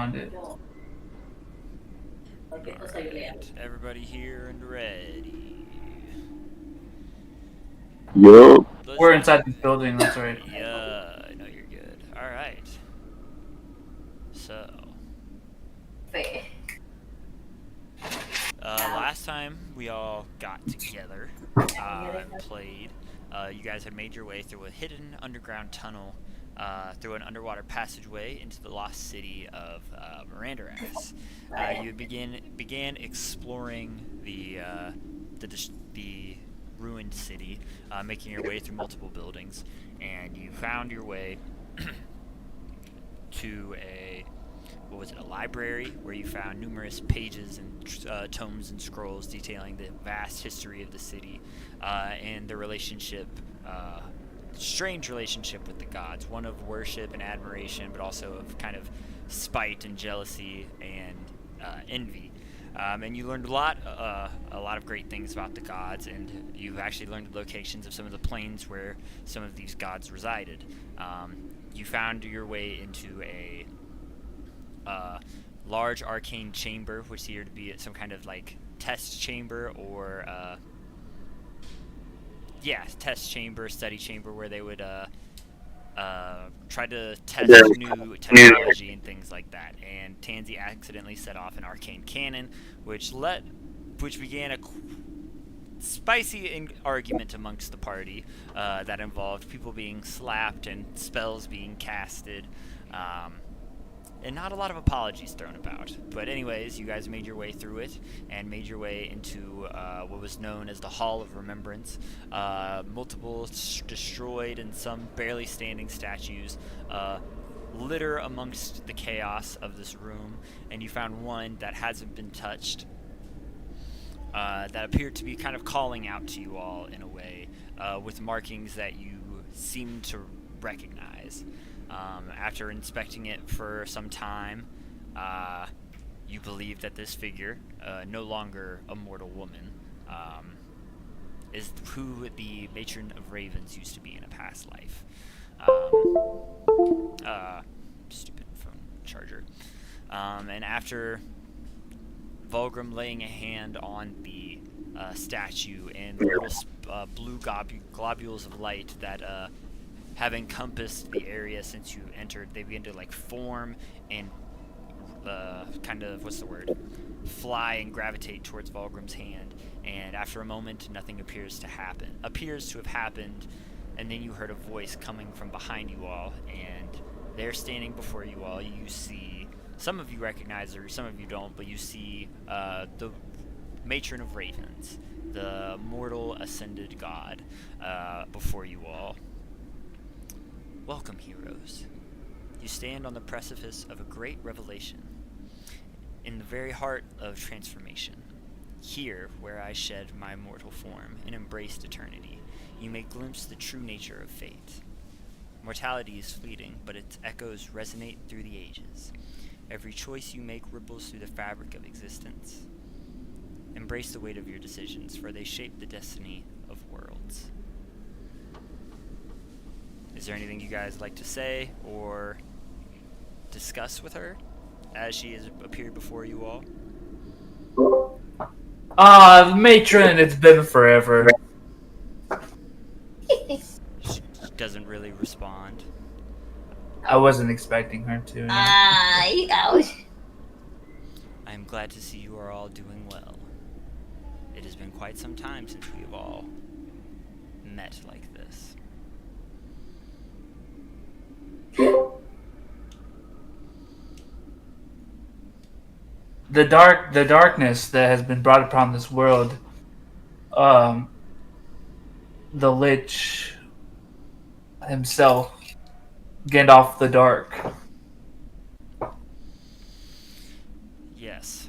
found it. Alright, everybody here and ready. Yup. Let's We're do inside the it. building. That's right. Yeah, I know you're good. Alright. So, last time we all got together and played, you guys had made your way through a hidden underground tunnel through an underwater passageway into the lost city of Mirandaras. You began exploring the ruined city, making your way through multiple buildings, and you found your way to a library where you found numerous pages and tomes and scrolls detailing the vast history of the city and the strange relationship with the gods, one of worship and admiration, but also of kind of spite and jealousy and envy. And you learned a lot of great things about the gods, and you actually learned the locations of some of the planes where some of these gods resided. You found your way into a large arcane chamber, which appeared to be some kind of like test chamber or test chamber, study chamber, where they would try to test new technology and things like that. And Tansy accidentally set off an arcane cannon, which began a spicy argument amongst the party that involved people being slapped and spells being casted. And not a lot of apologies thrown about. But anyways, you guys made your way through it and made your way into what was known as the Hall of Remembrance. Multiple destroyed and some barely standing statues litter amongst the chaos of this room, and you found one that hasn't been touched that appeared to be kind of calling out to you all in a way with markings that you seem to recognize. After inspecting it for some time, you believe that this figure, no longer a mortal woman, is who the Matron of Ravens used to be in a past life. Stupid phone charger. And after Vulgrim laying a hand on the statue and little blue globules of light that have encompassed the area since you entered, they begin to like form and fly and gravitate towards Vulgrim's hand. And after a moment, nothing appears to have happened, and then you heard a voice coming from behind you all, and they're standing before you all. You see, some of you recognize her, some of you don't, but you see the Matron of Ravens, the mortal ascended god, before you all. Welcome, heroes. You stand on the precipice of a great revelation, in the very heart of transformation. Here, where I shed my mortal form and embraced eternity, you may glimpse the true nature of fate. Mortality is fleeting, but its echoes resonate through the ages. Every choice you make ripples through the fabric of existence. Embrace the weight of your decisions, for they shape the destiny of worlds. Is there anything you guys like to say or discuss with her as she has appeared before you all? Matron, it's been forever. She doesn't really respond. I wasn't expecting her to. You go. I am glad to see you are all doing well. It has been quite some time since we have all met like this. The darkness that has been brought upon this world, the Lich himself, Gandalf the Dark. Yes.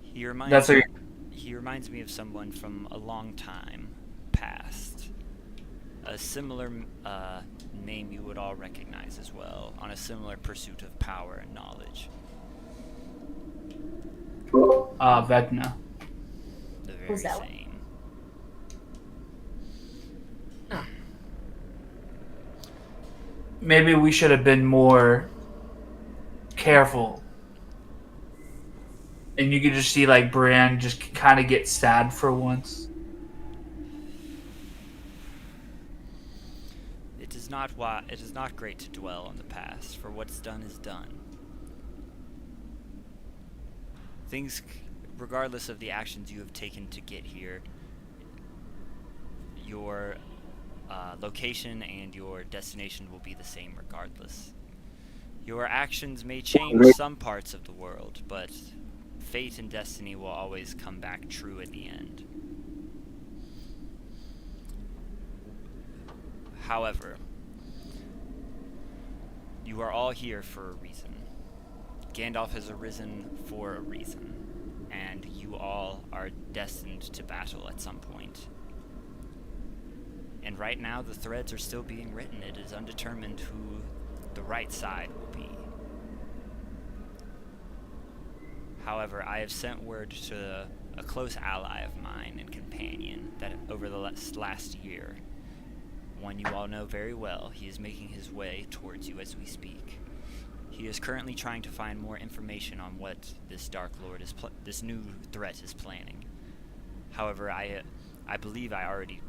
He reminds me of someone from a long time past. A similar name you would all recognize as well, on a similar pursuit of power and knowledge. Vecna. The very Who's that same. Maybe we should have been more careful and you could just see like Brienne just kind of get sad for once. It is not great to dwell on the past, for what's done is done. Things, regardless of the actions you have taken to get here, your location and your destination will be the same regardless. Your actions may change some parts of the world, but fate and destiny will always come back true at the end. However, you are all here for a reason. Gandalf has arisen for a reason, and you all are destined to battle at some point. And right now, the threads are still being written. It is undetermined who the right side will be. However, I have sent word to a close ally of mine and companion that over the last year, one you all know very well, he is making his way towards you as we speak. He is currently trying to find more information on what this Dark Lord this new threat is planning. However, I believe I already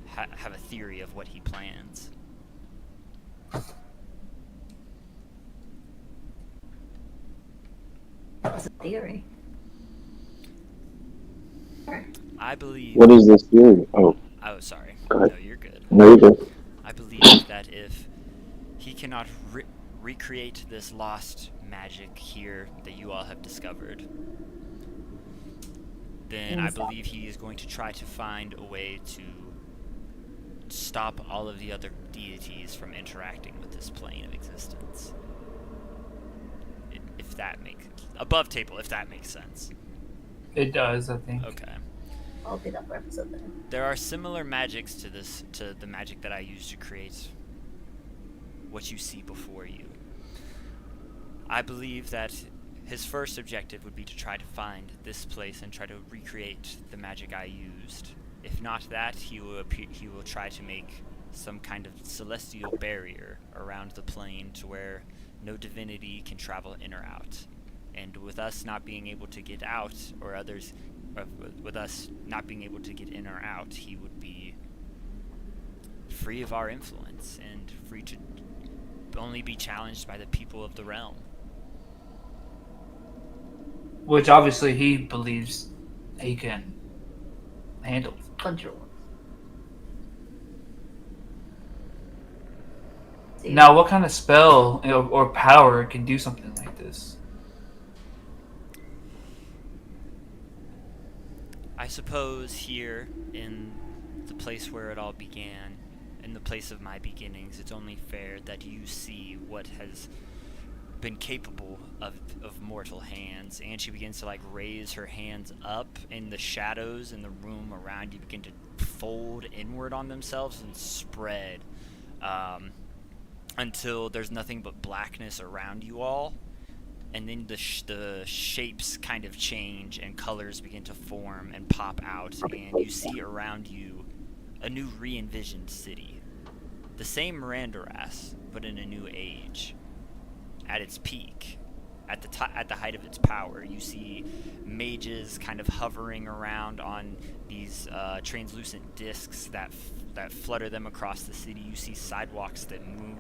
have a theory of what he plans. What's a theory? I believe. What is this theory? Oh, Sorry. go ahead. No, you're good. No, you're good. I believe that if he cannot recreate this lost magic here that you all have discovered, then I believe he is going to try to find a way to stop all of the other deities from interacting with this plane of existence. If that makes above table, if that makes sense. It does, I think. Okay. I'll be that for episode then. There are similar magics to the magic that I use to create what you see before you. I believe that his first objective would be to try to find this place and try to recreate the magic I used. If not that, he will try to make some kind of celestial barrier around the plane to where no divinity can travel in or out. And with us not being able to get out, or others, with us not being able to get in or out, he would be free of our influence and free to only be challenged by the people of the realm. Which obviously he believes he can handle. Control. Now, what kind of spell or power can do something like this? I suppose here, in the place where it all began, in the place of my beginnings, it's only fair that you see what has been capable of mortal hands. And she begins to raise her hands up, and the shadows in the room around you begin to fold inward on themselves and spread until there's nothing but blackness around you all. And then the shapes kind of change and colors begin to form and pop out, and you see around you a new re-envisioned city. The same Mirandoras, but in a new age. At its peak, at the height of its power, you see mages kind of hovering around on these translucent discs that flutter them across the city. You see sidewalks that move.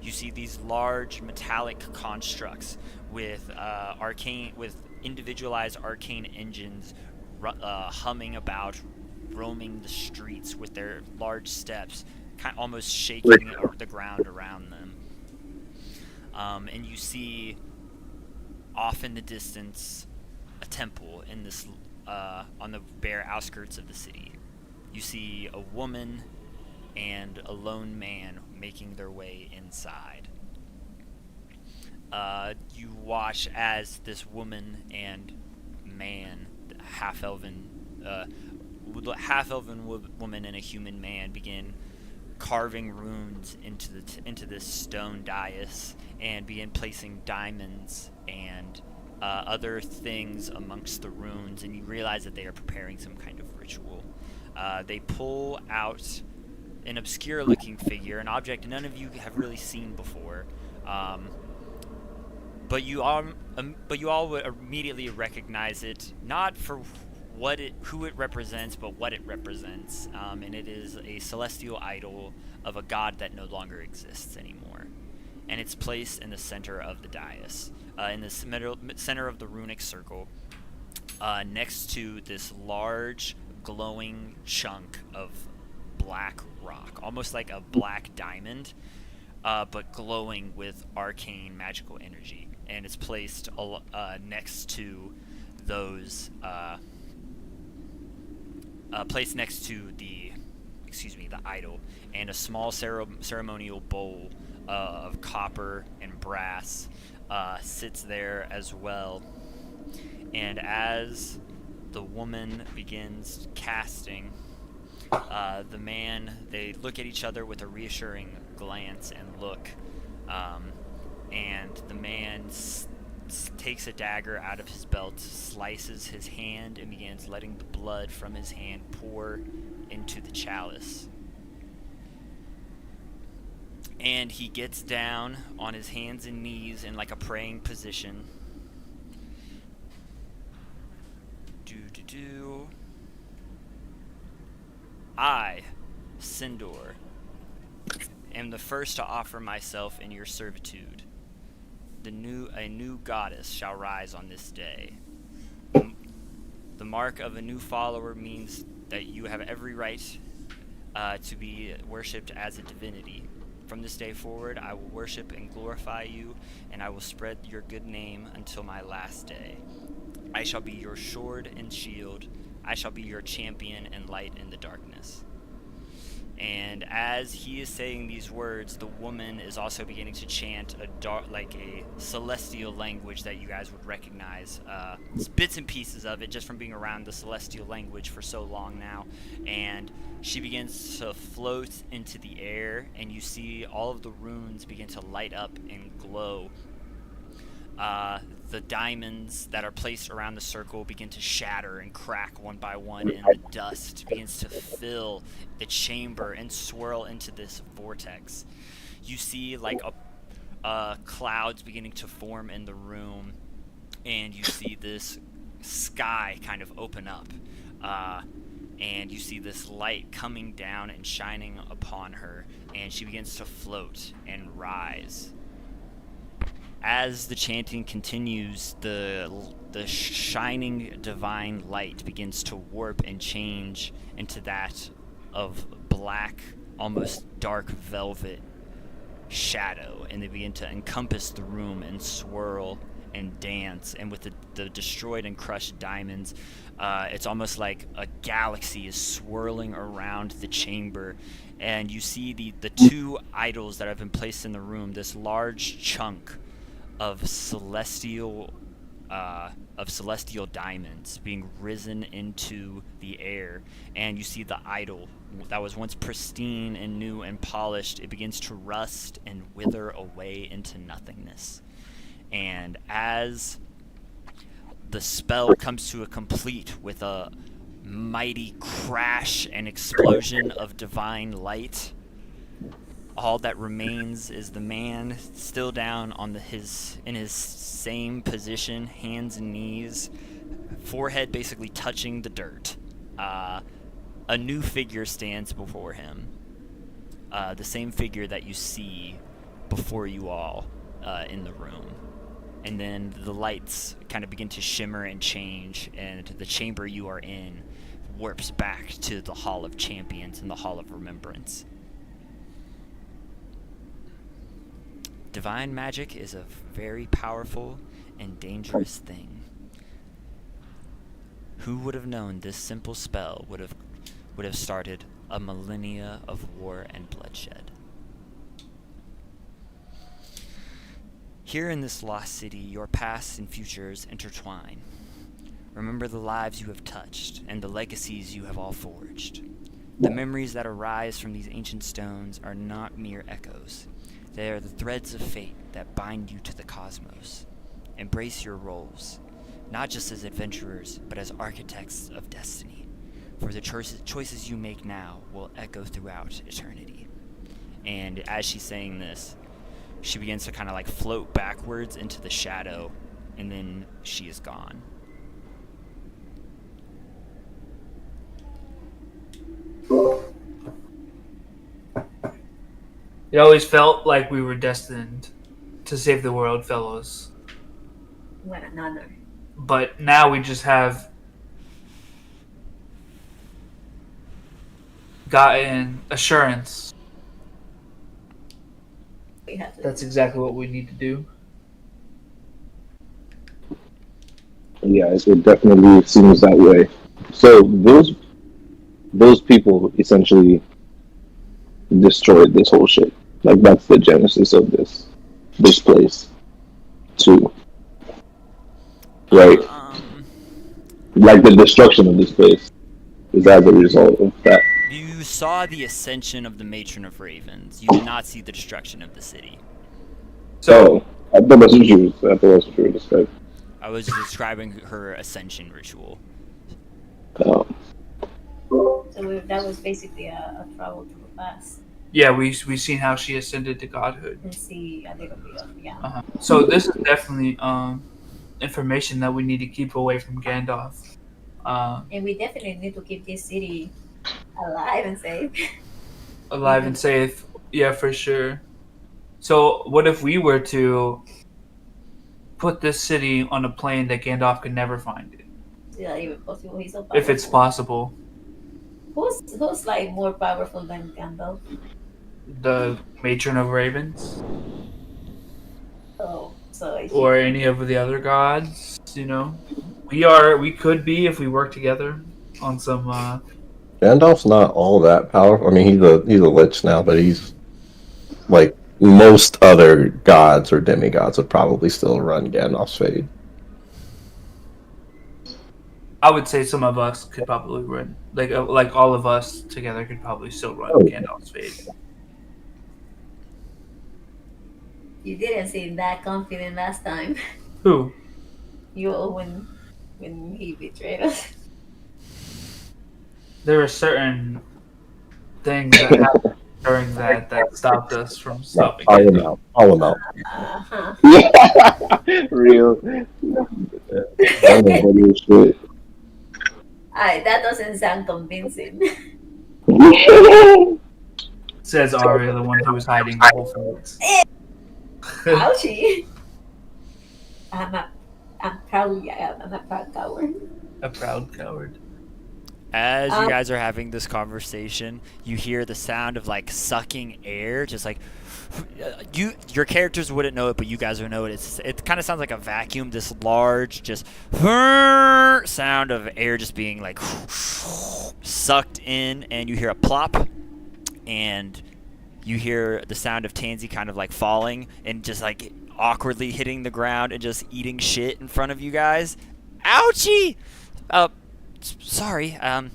You see these large metallic constructs with individualized arcane engines humming about, roaming the streets with their large steps, almost shaking the ground around them. And you see off in the distance a temple in this on the bare outskirts of the city. You see a woman and a lone man making their way inside. You watch as this woman and man, half-elven woman and a human man begin carving runes into this stone dais and begin placing diamonds and other things amongst the runes, and you realize that they are preparing some kind of ritual. They pull out an obscure-looking figure, an object none of you have really seen before, but you all would immediately recognize it, not for who it represents, but what it represents. And it is a celestial idol of a god that no longer exists anymore, and it's placed in the center of the dais, in the center of the runic circle, next to this large glowing chunk of black rock, almost like a black diamond, but glowing with arcane magical energy. And it's placed next to those, placed next to the idol, and a small ceremonial bowl of copper and brass sits there as well. And as the woman begins casting, they look at each other with a reassuring glance and look, and the man takes a dagger out of his belt, slices his hand, and begins letting the blood from his hand pour into the chalice. And he gets down on his hands and knees in like a praying position. I, Sindor, am the first to offer myself in your servitude. A new goddess shall rise on this day. The mark of a new follower means that you have every right to be worshipped as a divinity. From this day forward, I will worship and glorify you, and I will spread your good name until my last day. I shall be your sword and shield. I shall be your champion and light in the darkness. And as he is saying these words, the woman is also beginning to chant a celestial language that you guys would recognize. It's bits and pieces of it just from being around the celestial language for so long now. And she begins to float into the air, and you see all of the runes begin to light up and glow. The diamonds that are placed around the circle begin to shatter and crack one by one, and the dust begins to fill the chamber and swirl into this vortex. You see like clouds beginning to form in the room, and you see this sky kind of open up, and you see this light coming down and shining upon her, and she begins to float and rise. As the chanting continues, the shining divine light begins to warp and change into that of black, almost dark velvet shadow, and they begin to encompass the room and swirl and dance. And with the destroyed and crushed diamonds, it's almost like a galaxy is swirling around the chamber. And you see the two idols that have been placed in the room, this large chunk of celestial diamonds being risen into the air, and you see the idol that was once pristine and new and polished. It begins to rust and wither away into nothingness. And as the spell comes to a complete with a mighty crash and explosion of divine light, all that remains is the man still down on in his same position, hands and knees, forehead basically touching the dirt. A new figure stands before him, the same figure that you see before you all in the room. And then the lights kind of begin to shimmer and change, and the chamber you are in warps back to the Hall of Champions and the Hall of Remembrance. Divine magic is a very powerful and dangerous thing. Who would have known this simple spell would have started a millennia of war and bloodshed? Here in this lost city, your past and futures intertwine. Remember the lives you have touched and the legacies you have all forged. The memories that arise from these ancient stones are not mere echoes. They are the threads of fate that bind you to the cosmos. Embrace your roles, not just as adventurers, but as architects of destiny. For the choices you make now will echo throughout eternity. And as she's saying this, she begins to kind of like float backwards into the shadow, and then she is gone. It always felt like we were destined to save the world, fellows. What an honor. But now we just have gotten assurance. We have to. That's exactly what we need to do. Yeah, it definitely seems that way. So those people essentially destroyed this whole shit. Like that's the genesis of this place too. Right? Like the destruction of this place is as a result of that. You saw the ascension of the Matron of Ravens. You did not see the destruction of the city. So I thought that's what you were describing. I was describing her ascension ritual. So that was basically a travel to the past Yeah, we seen how she ascended to godhood. and see a little bit of So this is definitely information that we need to keep away from Gandalf. And we definitely need to keep this city alive and safe. Alive and safe. Yeah, for sure. So what if we were to put this city on a plane that Gandalf could never find it? Is that even possible? He's so powerful. If it's possible. Who's like more powerful than Gandalf? The Matron of Ravens. Oh, so if Or any of the other gods, you know. We could be if we work together on some Gandalf's not all that powerful. I mean, he's a lich now, but he's like most other gods or demigods would probably still run Gandalf's fade. I would say some of us could probably run, like all of us together could probably still run Gandalf's fade. you didn't seem that confident last time. Who? You when he betrayed us. There were certain things that happened during that stopped us from stopping. Call him out. Call him out. Uh-huh. Yeah, real. Shit. That doesn't sound convincing. Says Arya, the one who was hiding the whole fields. Ouchie. I'm proud. I'm a proud coward. A proud coward. As you guys are having this conversation, you hear the sound of like sucking air, just like your characters wouldn't know it, but you guys would know it. It kind of sounds like a vacuum, this large just sound of air just being like sucked in, and you hear a plop, and you hear the sound of Tansy kind of like falling and just like awkwardly hitting the ground and just eating shit in front of you guys. Ouchie! Sorry, I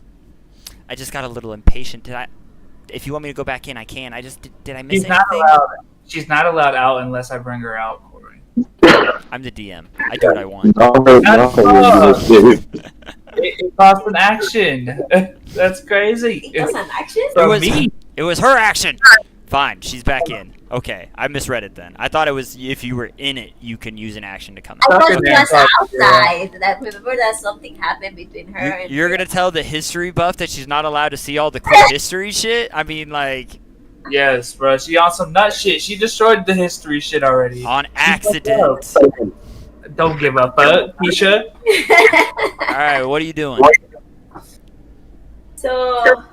just got a little impatient. If you want me to go back in, I can. Did I miss anything? She's not allowed out unless I bring her out, Corey. I'm the DM. I do what I want. It costs an action. That's crazy. It was an action? It was her action. Fine, she's back in. Okay, I misread it then. I thought it was if you were in it, you can use an action to come I out. thought Okay. it was outside. Remember that something happened between her and... You're gonna tell the history buff that she's not allowed to see all the cool history shit? I mean, like... Yes, bro. She on some nut shit. She destroyed the history shit already. On accident. Don't give a fuck, Keisha. Alright, what are you doing? So,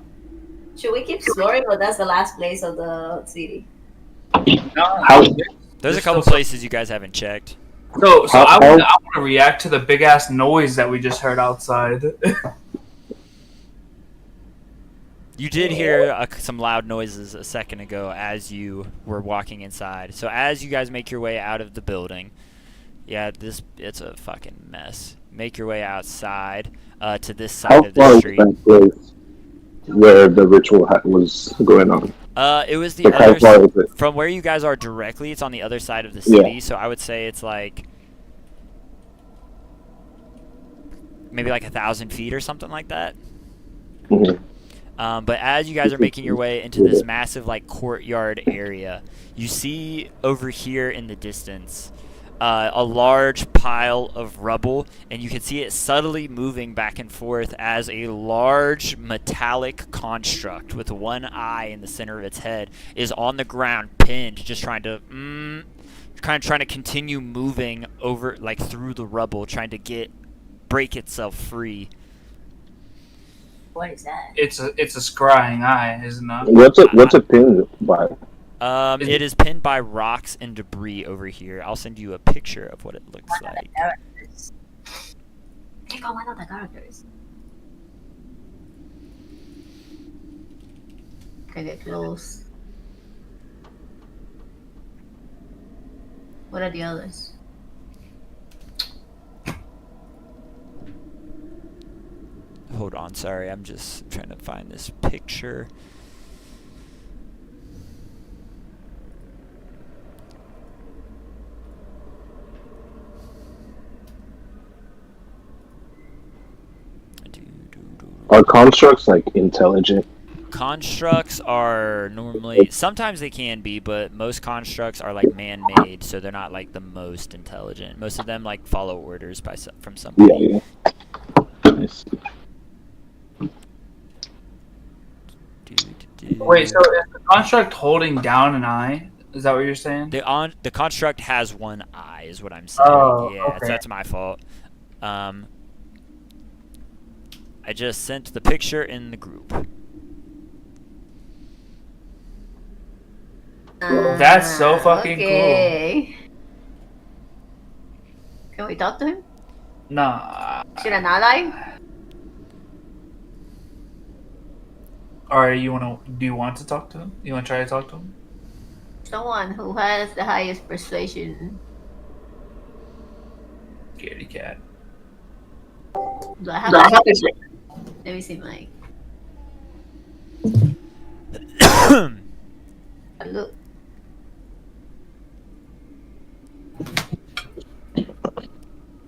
should we keep exploring, or that's the last place of the city? There's a couple places you guys haven't checked. So I want to react to the big ass noise that we just heard outside. You did hear some loud noises a second ago as you were walking inside. So as you guys make your way out of the building, yeah, it's a fucking mess. Make your way outside to this side of the street. That place where the ritual was going on? It was the Like, how far other is it? from where you guys are directly. It's on the other side of the city, so I would say it's like maybe like 1,000 feet or something like that. Mhm. But as you guys are making your way into this massive like courtyard area, you see over here in the distance a large pile of rubble, and you can see it subtly moving back and forth as a large metallic construct with one eye in the center of its head is on the ground, pinned, just trying to continue moving over, like through the rubble, trying to break itself free. What is that? It's a scrying eye, isn't it? What's a pin by? It is pinned by rocks and debris over here. I'll send you a picture of what it looks One of like. the characters. Check out one of the characters. Can I get close? What are the others? Hold on, sorry, I'm just trying to find this picture. Are constructs like intelligent? Constructs are normally, sometimes they can be, but most constructs are like man-made, so they're not like the most intelligent. Most of them like follow orders from somebody. Yeah. I see. Wait, so is the construct holding down an eye? Is that what you're saying? The construct has one eye, is what I'm saying. Oh, yeah, okay. so that's my fault. I just sent the picture in the group. That's so fucking okay. Can we talk to him? Nah. Should an ally? Or do you want to talk to him? You want to try to talk to him? Someone who has the highest persuasion. Scaredy cat. Do I have a... Let me see my... Look.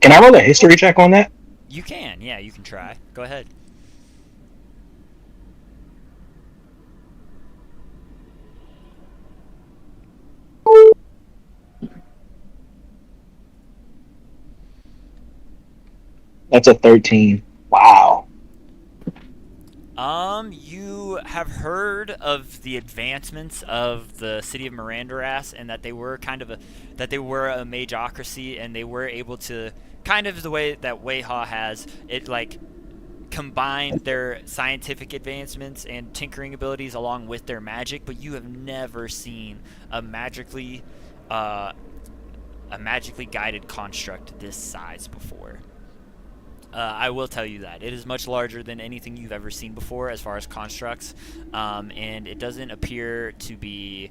Can I roll a history check on that? You can, yeah, you can try. Go ahead. That's a 13. Wow. You have heard of the advancements of the city of Mirandaras, and that they were a magocracy, and they were able to, kind of the way that Weha has it, like combined their scientific advancements and tinkering abilities along with their magic. But you have never seen a magically guided construct this size before. I will tell you that. It is much larger than anything you've ever seen before as far as constructs, and it doesn't appear to be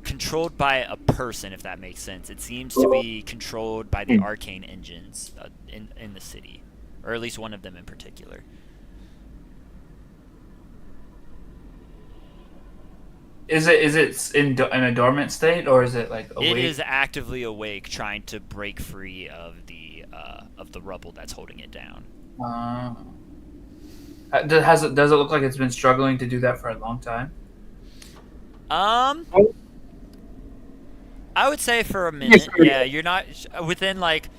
controlled by a person, if that makes sense. It seems to be controlled by the arcane engines in the city, or at least one of them in particular. Is it in a dormant state, or is it like awake? It is actively awake, trying to break free of the rubble that's holding it down. Does it look like it's been struggling to do that for a long time? I would say for a minute. Yeah, you're not within like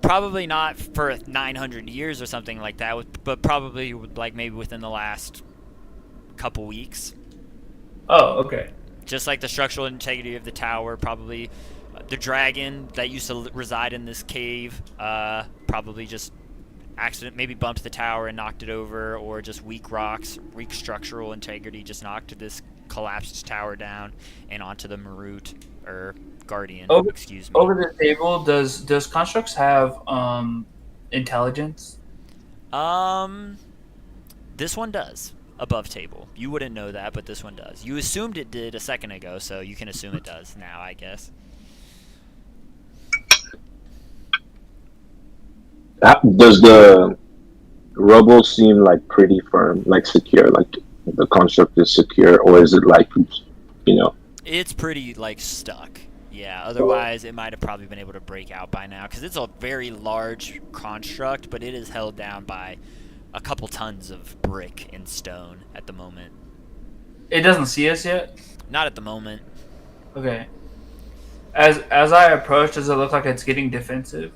probably not for 900 years or something like that, but probably like maybe within the last couple weeks. Oh, okay. Just like the structural integrity of the tower, probably the dragon that used to reside in this cave, probably just maybe bumped the tower and knocked it over, or just weak rocks, weak structural integrity just knocked this collapsed tower down and onto the Marut, or Guardian, excuse me. Over the table, does constructs have intelligence? This one does. Above table. You wouldn't know that, but this one does. You assumed it did a second ago, so you can assume it does now, I guess. Does the rubble seem like pretty firm, like secure, like the construct is secure, or is it like, It's pretty, like, stuck. Yeah, otherwise it might have probably been able to break out by now, because it's a very large construct, but it is held down by a couple tons of brick and stone at the moment. It doesn't see us yet. Not at the moment. Okay. As I approach, does it look like it's getting defensive?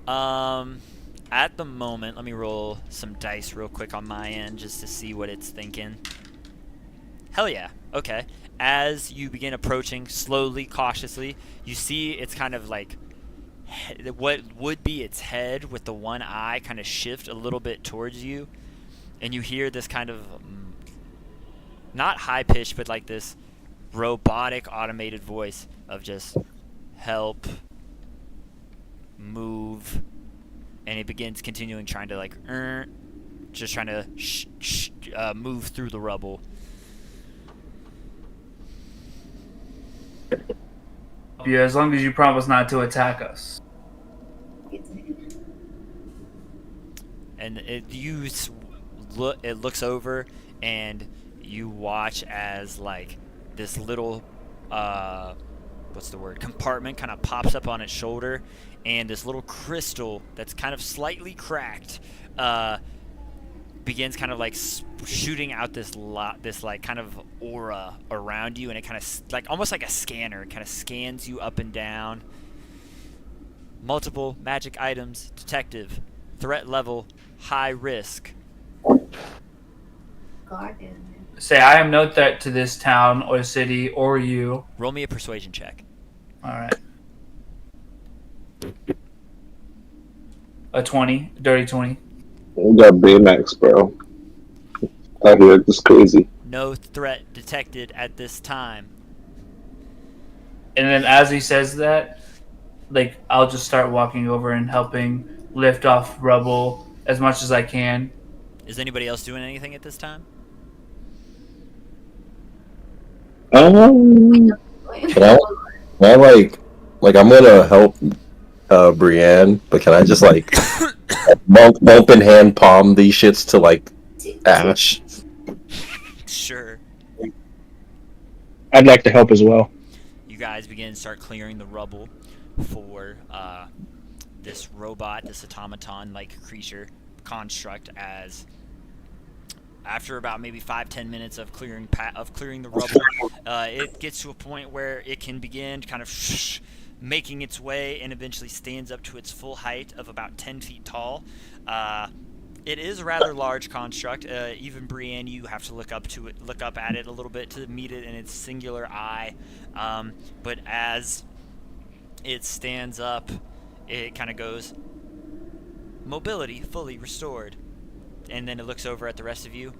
At the moment, let me roll some dice real quick on my end just to see what it's thinking. Hell yeah. Okay. As you begin approaching slowly, cautiously, you see it's kind of like what would be its head with the one eye kind of shift a little bit towards you, and you hear this kind of not high pitched, but like this robotic automated voice of just help, move, and it begins continuing trying to like just trying to move through the rubble. Yeah, as long as you promise not to attack us. And it looks over, and you watch as like this little compartment kind of pops up on its shoulder, and this little crystal that's kind of slightly cracked begins kind of like shooting out this like kind of aura around you, and it kind of like almost like a scanner. It kind of scans you up and down. Multiple magic items, detective, threat level, high risk. Guardian. Say, I am no threat to this town or city or you. Roll me a persuasion check. Alright. A 20. Dirty 20. We got Baymax, bro. Out here, it's crazy. No threat detected at this time. And then as he says that, like, I'll just start walking over and helping lift off rubble as much as I can. Is anybody else doing anything at this time? Can I like I'm gonna help Brienne, but can I just like bump and hand palm these shits to like Ash? Sure. I'd like to help as well. You guys begin to start clearing the rubble for this robot, this automaton-like creature construct. As after about maybe 5-10 minutes of clearing the rubble, it gets to a point where it can begin kind of making its way and eventually stands up to its full height of about 10 feet tall. It is a rather large construct. Even Brienne, you have to look up at it a little bit to meet it in its singular eye. But as it stands up, it kind of goes, mobility fully restored. And then it looks over at the rest of you.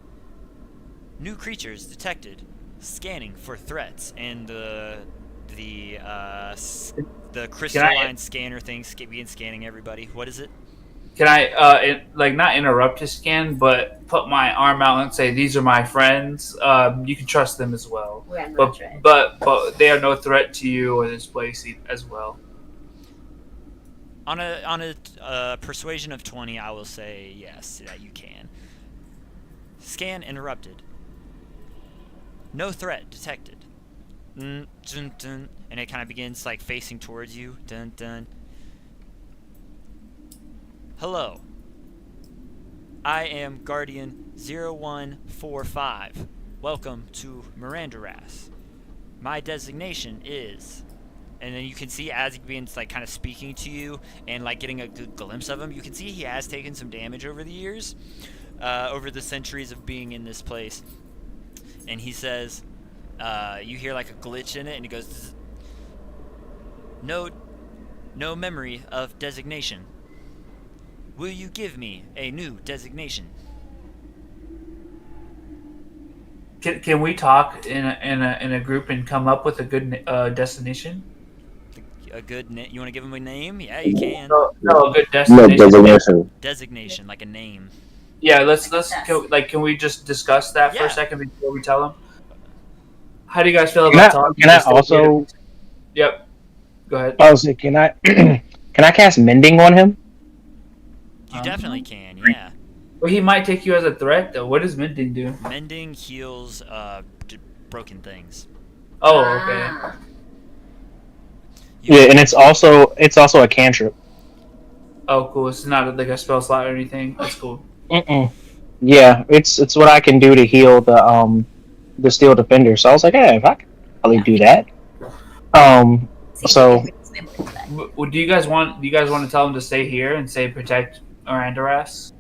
New creatures detected. Scanning for threats. And the crystalline scanner thing begins scanning everybody. What is it? Can I, not interrupt his scan, but put my arm out and say, "These are my friends. You can trust them as well. We are no threat. But they are no threat to you or this place as well." On a persuasion of 20, I will say yes, that you can. Scan interrupted. No threat detected. Dun, dun, and it kind of begins like facing towards you. Dun, dun. Hello. I am Guardian 0145. Welcome to Mirandaras. My designation is... And then you can see as he begins like kind of speaking to you and like getting a good glimpse of him, you can see he has taken some damage over the years, over the centuries of being in this place. And he says, you hear like a glitch in it, and he goes, no memory of designation. Will you give me a new designation? Can we talk in a group and come up with a good destination? You want to give him a name? Yeah, you can. No, a good No destination. designation. Designation, like a name. Yeah, can we just discuss that for Yeah. a second before we tell them? How do you guys feel Can about I- talking? can I Just also- Yep. Go ahead. I was like, can I cast mending on him? You definitely can, yeah. Well, he might take you as a threat, though. What does mending do? Mending heals broken things. Oh, okay. Ah, You- Yeah, and it's also a cantrip. Oh, cool. It's not like a spell slot or anything. That's cool. Mm-mm. Yeah, it's what I can do to heal the steel defender. So I was like, hey, if I can probably do that. See if So- he can get his memories back. Do you guys want? Do you guys want to tell him to stay here and say protect Arandaras?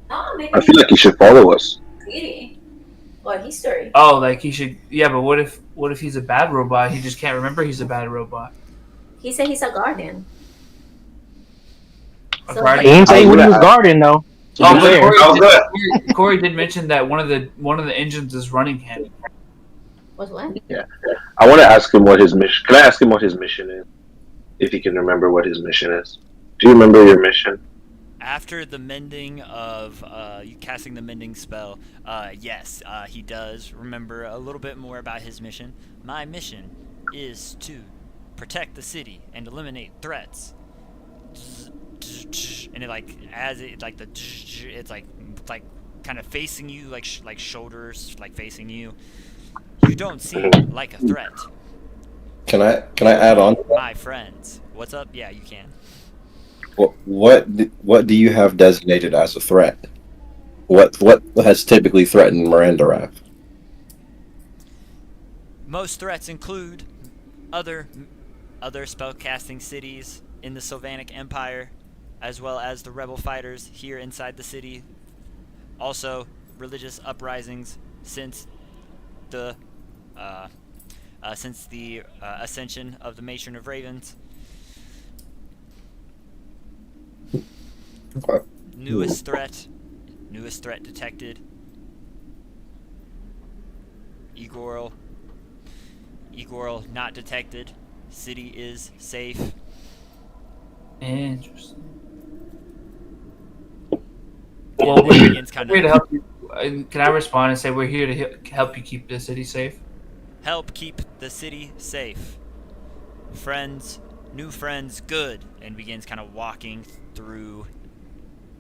Oh, maybe I feel like he should follow us. Greedy. Or history. Oh, like he should. Yeah, but what if he's a bad robot? He just can't remember he's a bad robot. He said he's a guardian. A So- He guardian. didn't say he was Yeah. his guardian though. To Oh, be but fair. Corey did mention that one of the engines is running him. What's what? I want to ask him what his mission. Can I ask him what his mission is? If he can remember what his mission is. Do you remember your mission? After the mending of you casting the mending spell, yes, he does remember a little bit more about his mission. My mission is to protect the city and eliminate threats. And it like as it like the it's like kind of facing you like like shoulders like facing you. You don't seem like a threat, Can I add on? my friends. What's up? Yeah, you can. What do you have designated as a threat? What has typically threatened Miranda Rath? Most threats include other spellcasting cities in the Sylvanic Empire, as well as the rebel fighters here inside the city. Also, religious uprisings since the ascension of the Matron of Ravens. Okay. Newest threat detected. Igorl not detected. City is safe. Interesting. Well, we're Begins kind here to of help you. Can I respond and say we're here to help you keep the city safe? help keep the city safe. Friends, new friends, good. And begins kind of walking through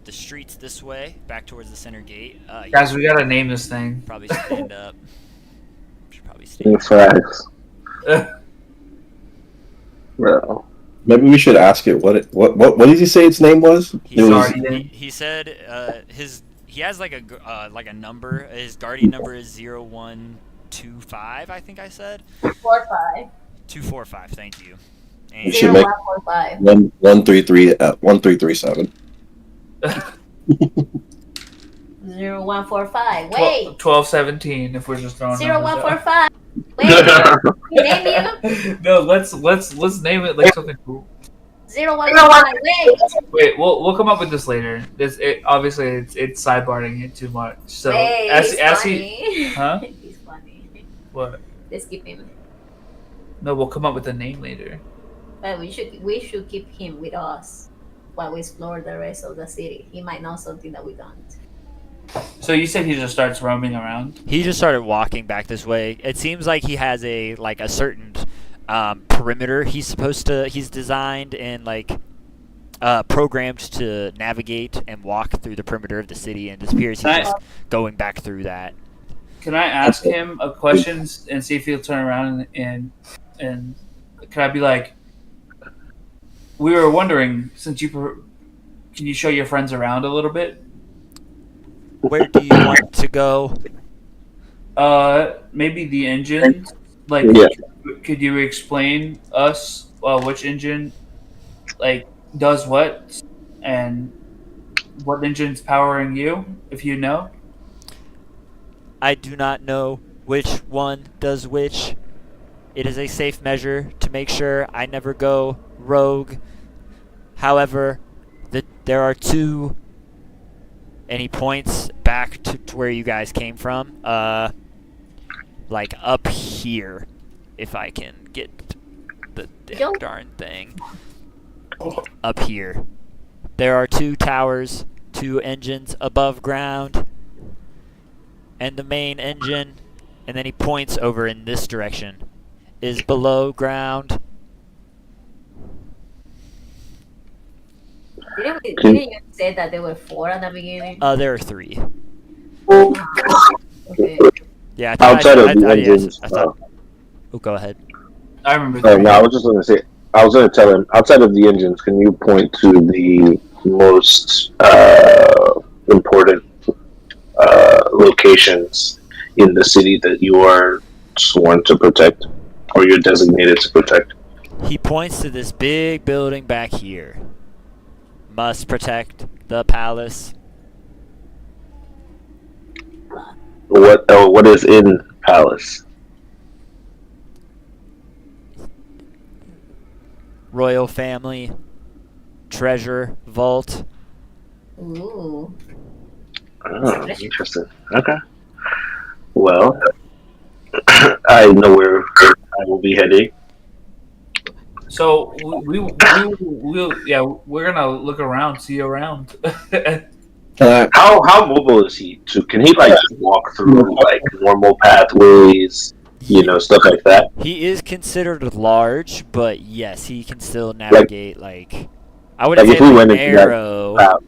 the streets this way, back towards the center gate. You Guys, we gotta name this thing. probably stand up. Should probably stand In up. facts. Well, Maybe we should ask it. What did he say its name was? He It said, was Guardian. he said he has like a number. His guardian number is 0125, I think I said. 4-5. 245, thank you. You And should make- 0145. 1335. 0145. Wait. 1217 if we're just throwing numbers out. 0145. Wait. You name you? No, let's name it like something cool. 0145. Wait. Wait, we'll come up with this later. Obviously it's sidebarring it too much. So Wait. as He's he, funny. huh? He's funny. What? Let's keep him. No, we'll come up with a name later. But we should keep him with us while we explore the rest of the city. He might know something that we don't. So you said he just starts roaming around. he just started walking back this way. It seems like he has a certain perimeter he's designed and programmed to navigate and walk through the perimeter of the city, and it appears he's Nice. just going back through that. Can I ask him a question and see if he'll turn around and can I be like, we were wondering since can you show your friends around a little bit? Where do you want to go? Maybe the engine. Like, Yeah. could you explain us which engine does what and what engine's powering you, if you know? I do not know which one does which. It is a safe measure to make sure I never go rogue. However, there are two, and he points back to where you guys came from, up here, if I can get the Yo. darn thing. Up here. There are two towers, two engines above ground, and the main engine, and then he points over in this direction, is below ground. Didn't you say that there were 4 at the beginning? There are 3. Okay. Yeah, outside of the yes, engines. I thought. Oh, go ahead. I remember. No, I was just gonna say I was gonna tell him, outside of the engines, can you point to the most important locations in the city that you are sworn to protect, or you're designated to protect? He points to this big building back here. Must protect the palace. What is in Palace? Royal family. Treasure vault. Ooh. Oh, interesting. Okay. Well, I know where I will be heading. So we're gonna look around, see around. How mobile is he? Can he like walk through like normal pathways? You know, stuff like that. He is considered large, but yes, he can still navigate like I wouldn't Like say if we like went into that narrow. palace,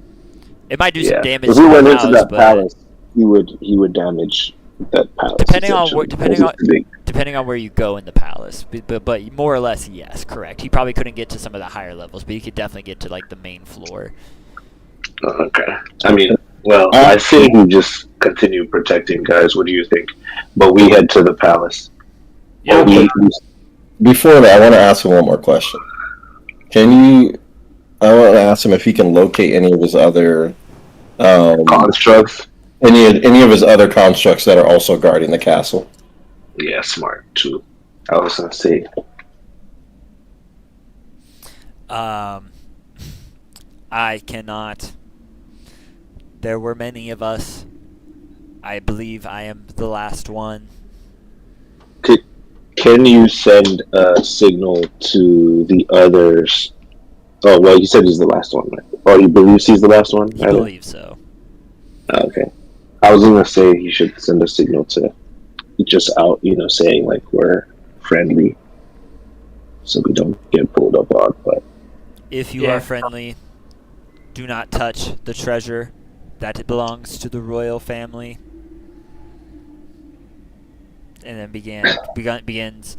It might do some damage if to we the went house, into that but palace, he would damage that palace. depending on essentially, depending on because it's big. depending on where you go in the palace, but more or less, yes, correct. He probably couldn't get to some of the higher levels, but he could definitely get to like the main floor. Okay. I mean, well, I say we just continue protecting, guys. What do you think? But we head to the palace. Yeah, Or we, Before that, I want to ask him one more question. I want to ask him if he can locate any of his other constructs. any of his other constructs that are also guarding the castle. Yeah, smart too. I was gonna say. I cannot. There were many of us. I believe I am the last one. Can you send a signal to the others? Oh, well, you said he's the last one, right? Oh, he believes he's the last one? He believes so. Okay. I was gonna say he should send a signal to just out, saying like we're friendly, so we don't get pulled up on. But If you are friendly, do not touch the treasure that belongs to the royal family. And then begins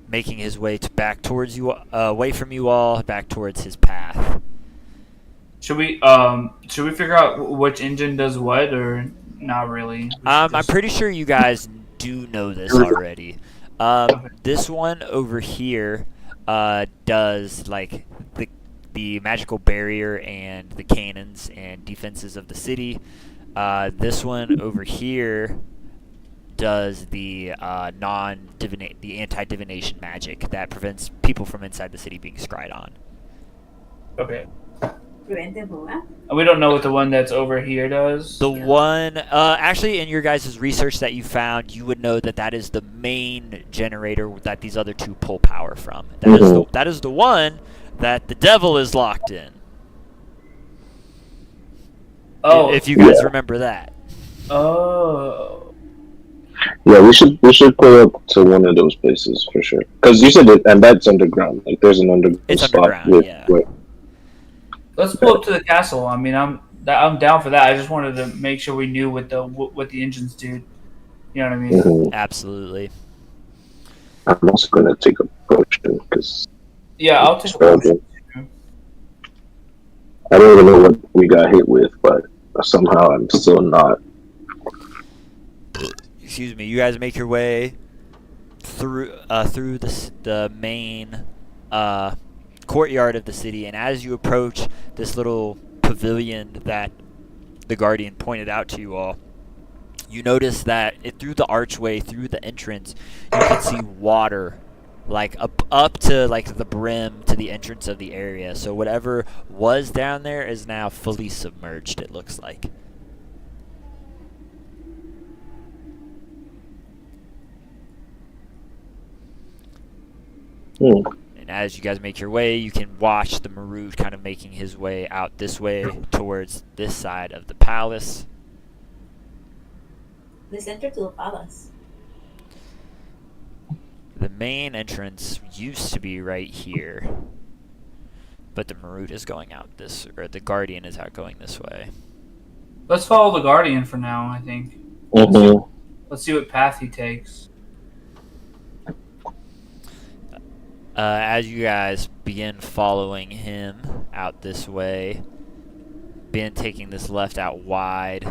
making his way back towards you, away from you all, back towards his path. Should we figure out which engine does what, or not really? I'm pretty sure you guys do know this already. This one over here does like the magical barrier and the cannons and defenses of the city. This one over here does the anti-divination magic that prevents people from inside the city being scryed on. Okay. Preventable, huh? And we don't know what the one that's over here does. The one, actually, in your guys' research that you found, you would know that is the main generator that these other two pull power from. That is the one that the devil is locked in. Oh, if you guys remember that. Oh. Yeah, we should pull up to one of those places for sure. Because you said it, and that's underground. Like there's an underground spot. Underground, Let's pull up to the castle. I mean, I'm down for that. I just wanted to make sure we knew what the engines do. You know what I mean? Mm-hmm. Absolutely. I'm also gonna take a potion because. Yeah, I'll take a potion. I don't even know what we got hit with, but somehow I'm still not. Excuse me. You guys make your way through the main courtyard of the city, and as you approach this little pavilion that the Guardian pointed out to you all, you notice that through the archway, through the entrance, you can see water like up to like the brim to the entrance of the area. So whatever was down there is now fully submerged, it looks like. And as you guys make your way, you can watch the Marut kind of making his way out this way towards this side of the palace. Let's enter to the palace. The main entrance used to be right here, but the Marut is going out the Guardian is out going this way. Let's follow the Guardian for now, I think. Mm-hmm. Let's see what path he takes. As you guys begin following him out this way, begin taking this left out wide,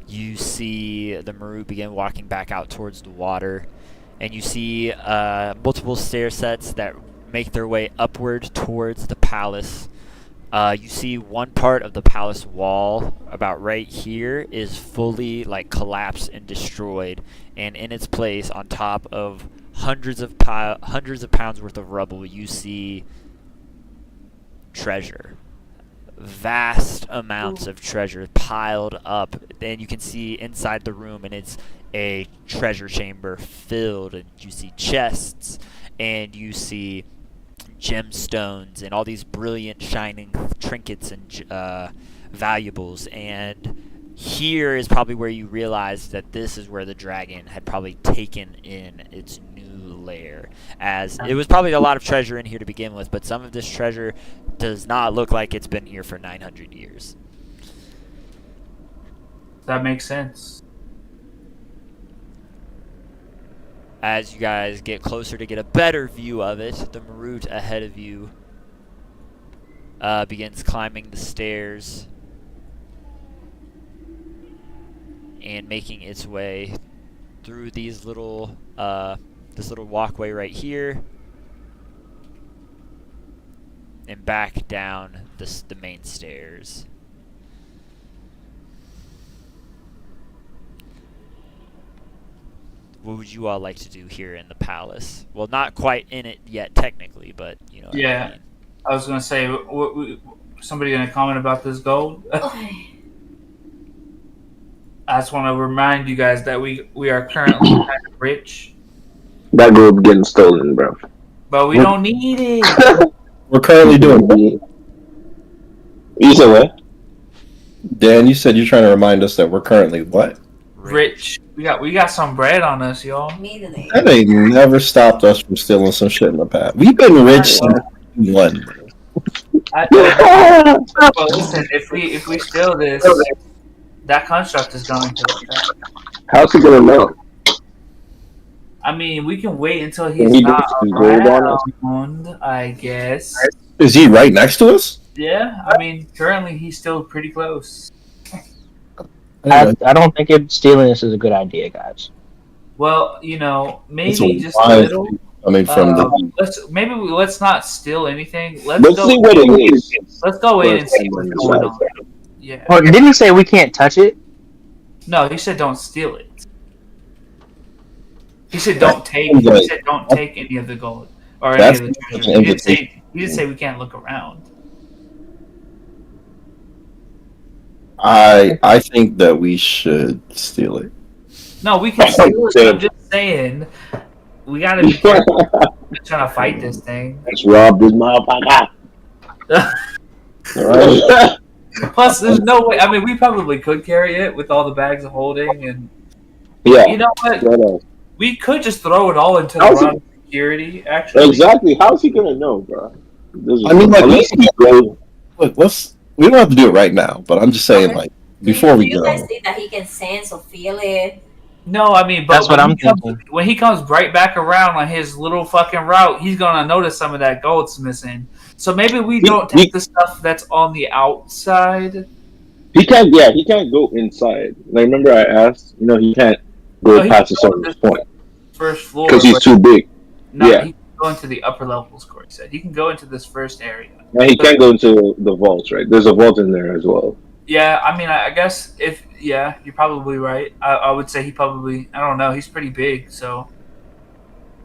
you see the Maru begin walking back out towards the water, and you see multiple stair sets that make their way upward towards the palace. You see one part of the palace wall, about right here, is fully like collapsed and destroyed, and in its place, on top of hundreds of pounds worth of rubble, you see treasure. Vast amounts of treasure piled up. Then you can see inside the room, and it's a treasure chamber filled, and you see chests, and you see gemstones, and all these brilliant shining trinkets and valuables. And here is probably where you realize that this is where the dragon had probably taken in its new lair, as it was probably a lot of treasure in here to begin with, but some of this treasure does not look like it's been here for 900 years. That makes sense. As you guys get closer to get a better view of it, the Marut ahead of you begins climbing the stairs and making its way through these little this little walkway right here and back down the main stairs. What would you all like to do here in the palace? Well, not quite in it yet, technically, but you know. Yeah. What I mean. I was gonna say, somebody gonna comment about this gold? I just want to remind you guys that we are currently kind of rich, That gold getting stolen, bro. but we don't need it. We're currently doing. You said what? Dan, you said you're trying to remind us that we're currently what? Rich. We got some bread on us, y'all. Immediately. That ain't never stopped us from stealing some shit in the past. We've been rich since one. Well, listen, if we steal this, that construct is going to. How's he gonna know? I mean, we can wait until Can he's he not do some gold on us? around, I guess. Is he right next to us? Yeah, I mean, currently he's still pretty close. I don't think stealing this is a good idea, guys. Well, It's maybe just a wild little. thing coming from the. Let's not steal anything. Let's see what it is. Let's go in and see what's going on. Yeah. Oh, didn't he say we can't touch it? No, he said don't steal it. He said don't take. He said don't take any of the gold or any That's of the an treasure. invitation. He didn't say we can't look around. I think that we should steal it. No, we can steal it. I'm just saying, we gotta be careful. We're trying to fight this thing. Let's rob this motherfucker. Alright. Plus, there's no way. I mean, we probably could carry it with all the bags of holding, and Yeah. you know what? Right. We could just throw it all into the How's wrong security. Actually, Exactly. How's he gonna know, bro? I mean, like, unless he goes- Look, we don't have to do it right now, but I'm just saying, like, before we Do you go. guys think that he can sense or feel it? no. I mean, but That's what when I'm he comes- thinking. When he comes right back around on his little fucking route, he's gonna notice some of that gold's missing. So maybe we don't take the stuff that's on the outside. He can't. Yeah, he can't go inside. Like, remember I asked. He can't go No, he past a can go certain to this point first floor because he's but too big. no, yeah. he can go into the upper levels. Corey said he can go into this first area. And he can't go into the vaults, right? There's a vault in there as well. Yeah, I mean, I guess you're probably right. I would say he probably, I don't know, he's pretty big, so.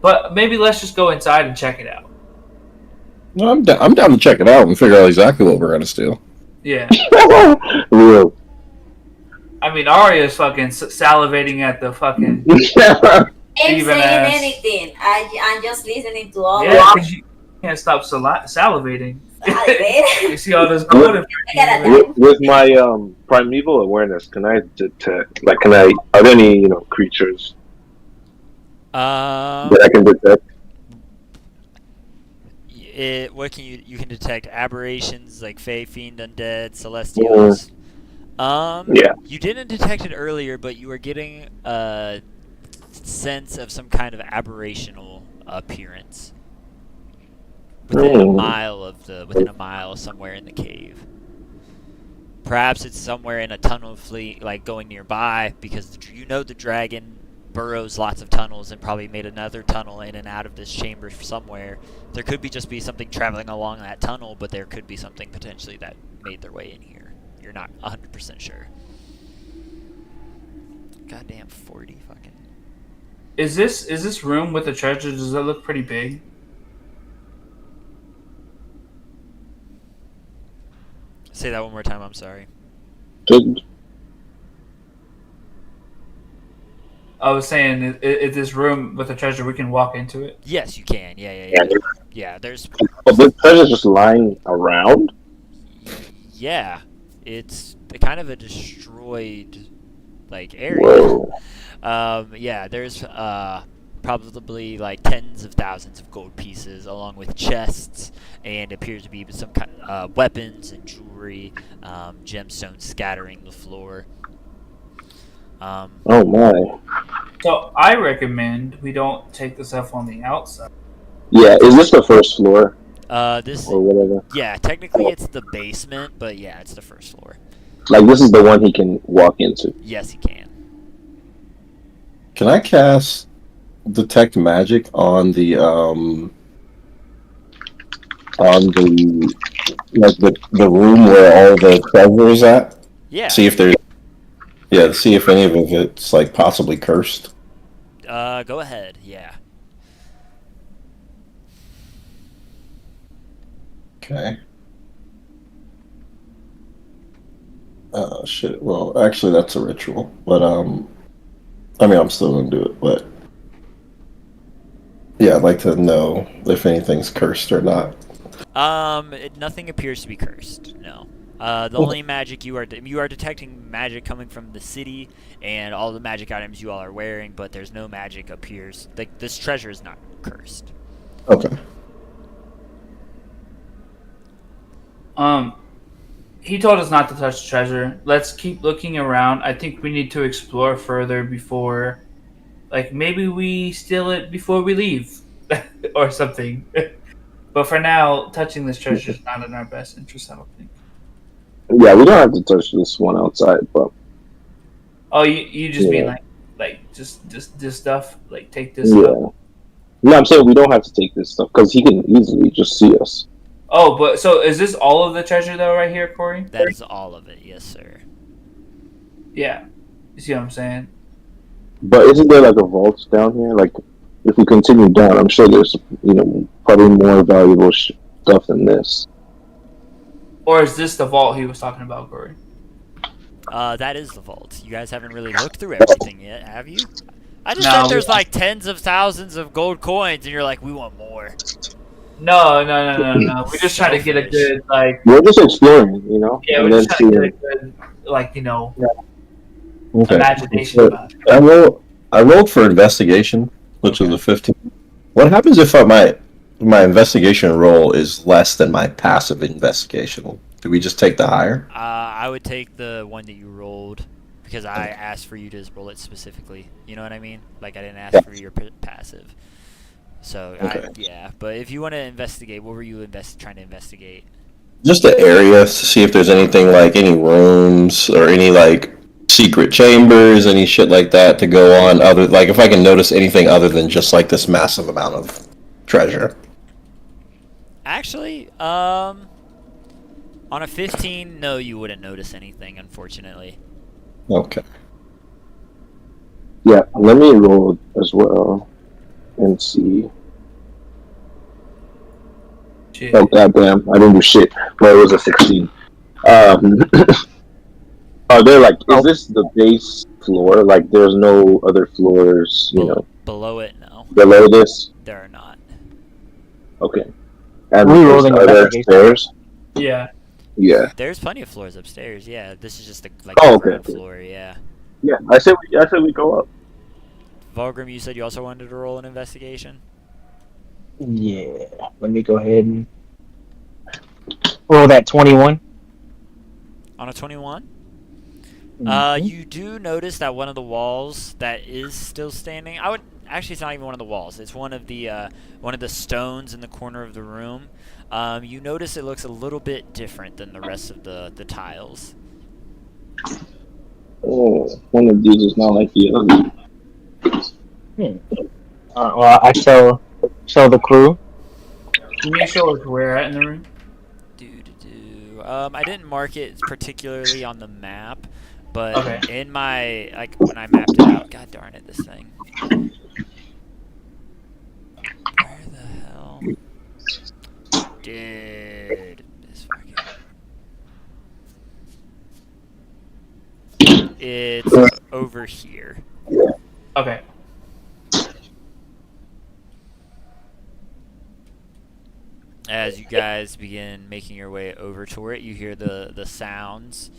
But maybe let's just go inside and check it out. No, I'm down to check it out and figure out exactly what we're gonna steal. Yeah. Real. I mean, Arya's fucking salivating at the fucking. Ain't Even saying ass. anything. I'm just listening to all Yeah, of because you can't stop salivating. it. You see all this gold in gotta front of you. With my primeval awareness, can I detect? Like, are there any creatures that I can detect? What can you can detect aberrations like Fey, Fiend, Undead, Celestials. Yeah. You didn't detect it earlier, but you were getting a sense of some kind of aberrational appearance. Within a Hmm. mile of within a mile somewhere in the cave. Perhaps it's somewhere in a tunnel fleet, like going nearby, because the dragon burrows lots of tunnels and probably made another tunnel in and out of this chamber somewhere. There could just be something traveling along that tunnel, but there could be something potentially that made their way in here. You're not 100% sure. Goddamn 40 fucking. Is this room with the treasure? Does it look pretty big? Say that one more time. I'm sorry. I was saying, is this room with the treasure? We can walk into it. Yes, you can. Yeah. Yeah, there's. But the treasure's just lying around. Yeah, it's kind of a destroyed like area. Whoa. Yeah, there's probably like tens of thousands of gold pieces, along with chests, and appears to be some kind of weapons and jewelry, gemstones scattering the floor. Oh my. So I recommend we don't take the stuff on the outside. Yeah, is this the first floor This or whatever? yeah, technically it's the basement, but yeah, it's the first floor. Like this is the one he can walk into. Yes, you can. Can I cast detect magic on the the room where all the treasure is at? Yeah. See if there's see if any of it's like possibly cursed. Go ahead. Yeah. Okay. Oh shit. Well, actually, that's a ritual, but I mean, I'm still gonna do it, but yeah, I'd like to know if anything's cursed or not. Nothing appears to be cursed. No. The only magic you are detecting magic coming from the city and all the magic items you all are wearing, but there's no magic appears. Like this treasure is not cursed. Okay. He told us not to touch the treasure. Let's keep looking around. I think we need to explore further before, like maybe we steal it before we leave, or something. But for now, touching this treasure is not in our best interest, I don't think. Yeah, we don't have to touch this one outside, but Oh, you just mean Yeah. like just this stuff, like take this yeah. stuff. No, I'm saying we don't have to take this stuff because he can easily just see us. Oh, but so is this all of the treasure though, right here, Corey? That is all of it. Yes, sir. Yeah. You see what I'm saying? But isn't there like a vault down here? Like, if we continue down, I'm sure there's probably more valuable stuff than this. Or is this the vault he was talking about, Corey? That is the vault. You guys haven't really looked through everything yet, have you? I just No, said there's we- like tens of thousands of gold coins, and you're like, we want more. No. We're just trying to get a good We're just exploring, yeah, and we're then just trying to seeing. get a good Okay. imagination So, about it. I rolled for investigation, which was a 15. What happens if my investigation roll is less than my passive investigation? Do we just take the higher? I would take the one that you rolled because I asked for you to roll it specifically. You know what I mean? Like I didn't ask for your passive. So Okay. yeah, but if you want to investigate, what were you trying to investigate? Just the area to see if there's anything like any rooms or any like secret chambers, any shit like that to go on. Other like if I can notice anything other than just like this massive amount of treasure. Actually, on a 15, no, you wouldn't notice anything, unfortunately. Okay. Yeah, let me roll as well and see. Shit. Oh goddamn! I didn't do shit. But it was a 16. Are there like? Is this the base floor? Like, there's no other floors, Below it, no, below this? there are not. Okay. And We rolled an are there investigation. stairs? Yeah. Yeah. There's plenty of floors upstairs. Yeah, this is just the Oh, the okay, ground okay. floor. Yeah. Yeah. I said we go up. Volgrim, you said you also wanted to roll an investigation. Yeah. Let me go ahead and roll that 21. On a 21, Mhm. you do notice that one of the walls that is still standing. actually, it's not even one of the walls. It's one of the stones in the corner of the room. You notice it looks a little bit different than the rest of the tiles. Oh, one of these is not like the other. Well, I show the crew. Can you show us where at in the room? I didn't mark it particularly on the map, but Okay. in my when I mapped it out. God darn it, this thing. Where the hell, dude? This fucking. It's over here. Okay. As you guys begin making your way over to it, you hear the sounds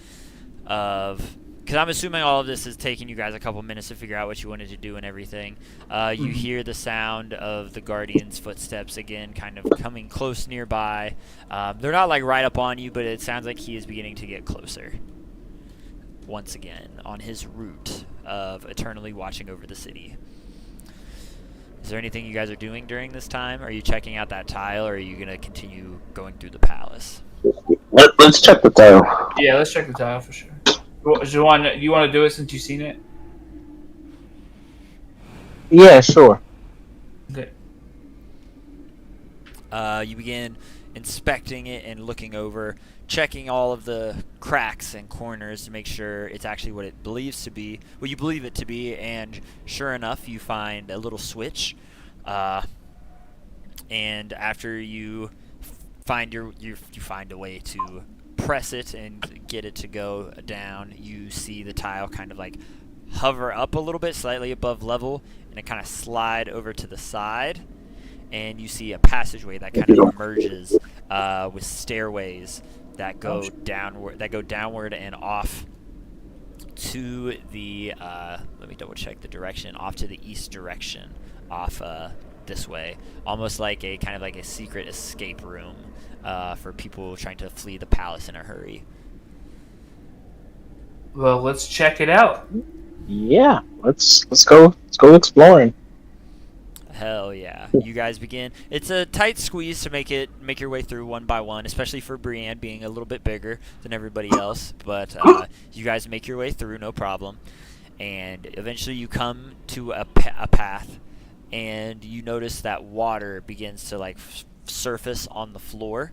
of. Because I'm assuming all of this is taking you guys a couple minutes to figure out what you wanted to do and everything. You hear the sound of the Guardian's footsteps again, kind of coming close nearby. They're not like right up on you, but it sounds like he is beginning to get closer. Once again, on his route of eternally watching over the city. Is there anything you guys are doing during this time? Are you checking out that tile, or are you going to continue going through the palace? Let's check the tile. Yeah, let's check the tile for sure. Do you want to do it since you've seen it? Yeah, sure. Okay. You begin inspecting it and looking over, checking all of the cracks and corners to make sure it's actually what it believes to be, what you believe it to be, and sure enough, you find a little switch. And after you find you find a way to press it and get it to go down, you see the tile kind of like hover up a little bit, slightly above level, and it kind of slide over to the side. And you see a passageway that kind of emerges with stairways that go downward and off to the let me double check the direction, off to the east direction, off this way, almost like a kind of like a secret escape room for people trying to flee the palace in a hurry. Well, let's check it out. Yeah, let's go exploring. Hell yeah. You guys begin. It's a tight squeeze to make your way through one by one, especially for Brienne being a little bit bigger than everybody else. But you guys make your way through, no problem. And eventually you come to a path, and you notice that water begins to like surface on the floor.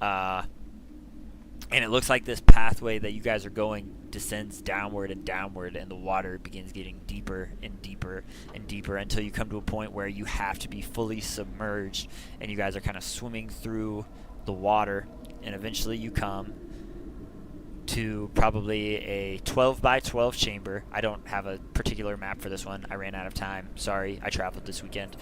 And it looks like this pathway that you guys are going descends downward and downward, and the water begins getting deeper and deeper and deeper until you come to a point where you have to be fully submerged, and you guys are kind of swimming through the water, and eventually you come to probably a 12 by 12 chamber. I don't have a particular map for this one. I ran out of time. Sorry, I traveled this weekend.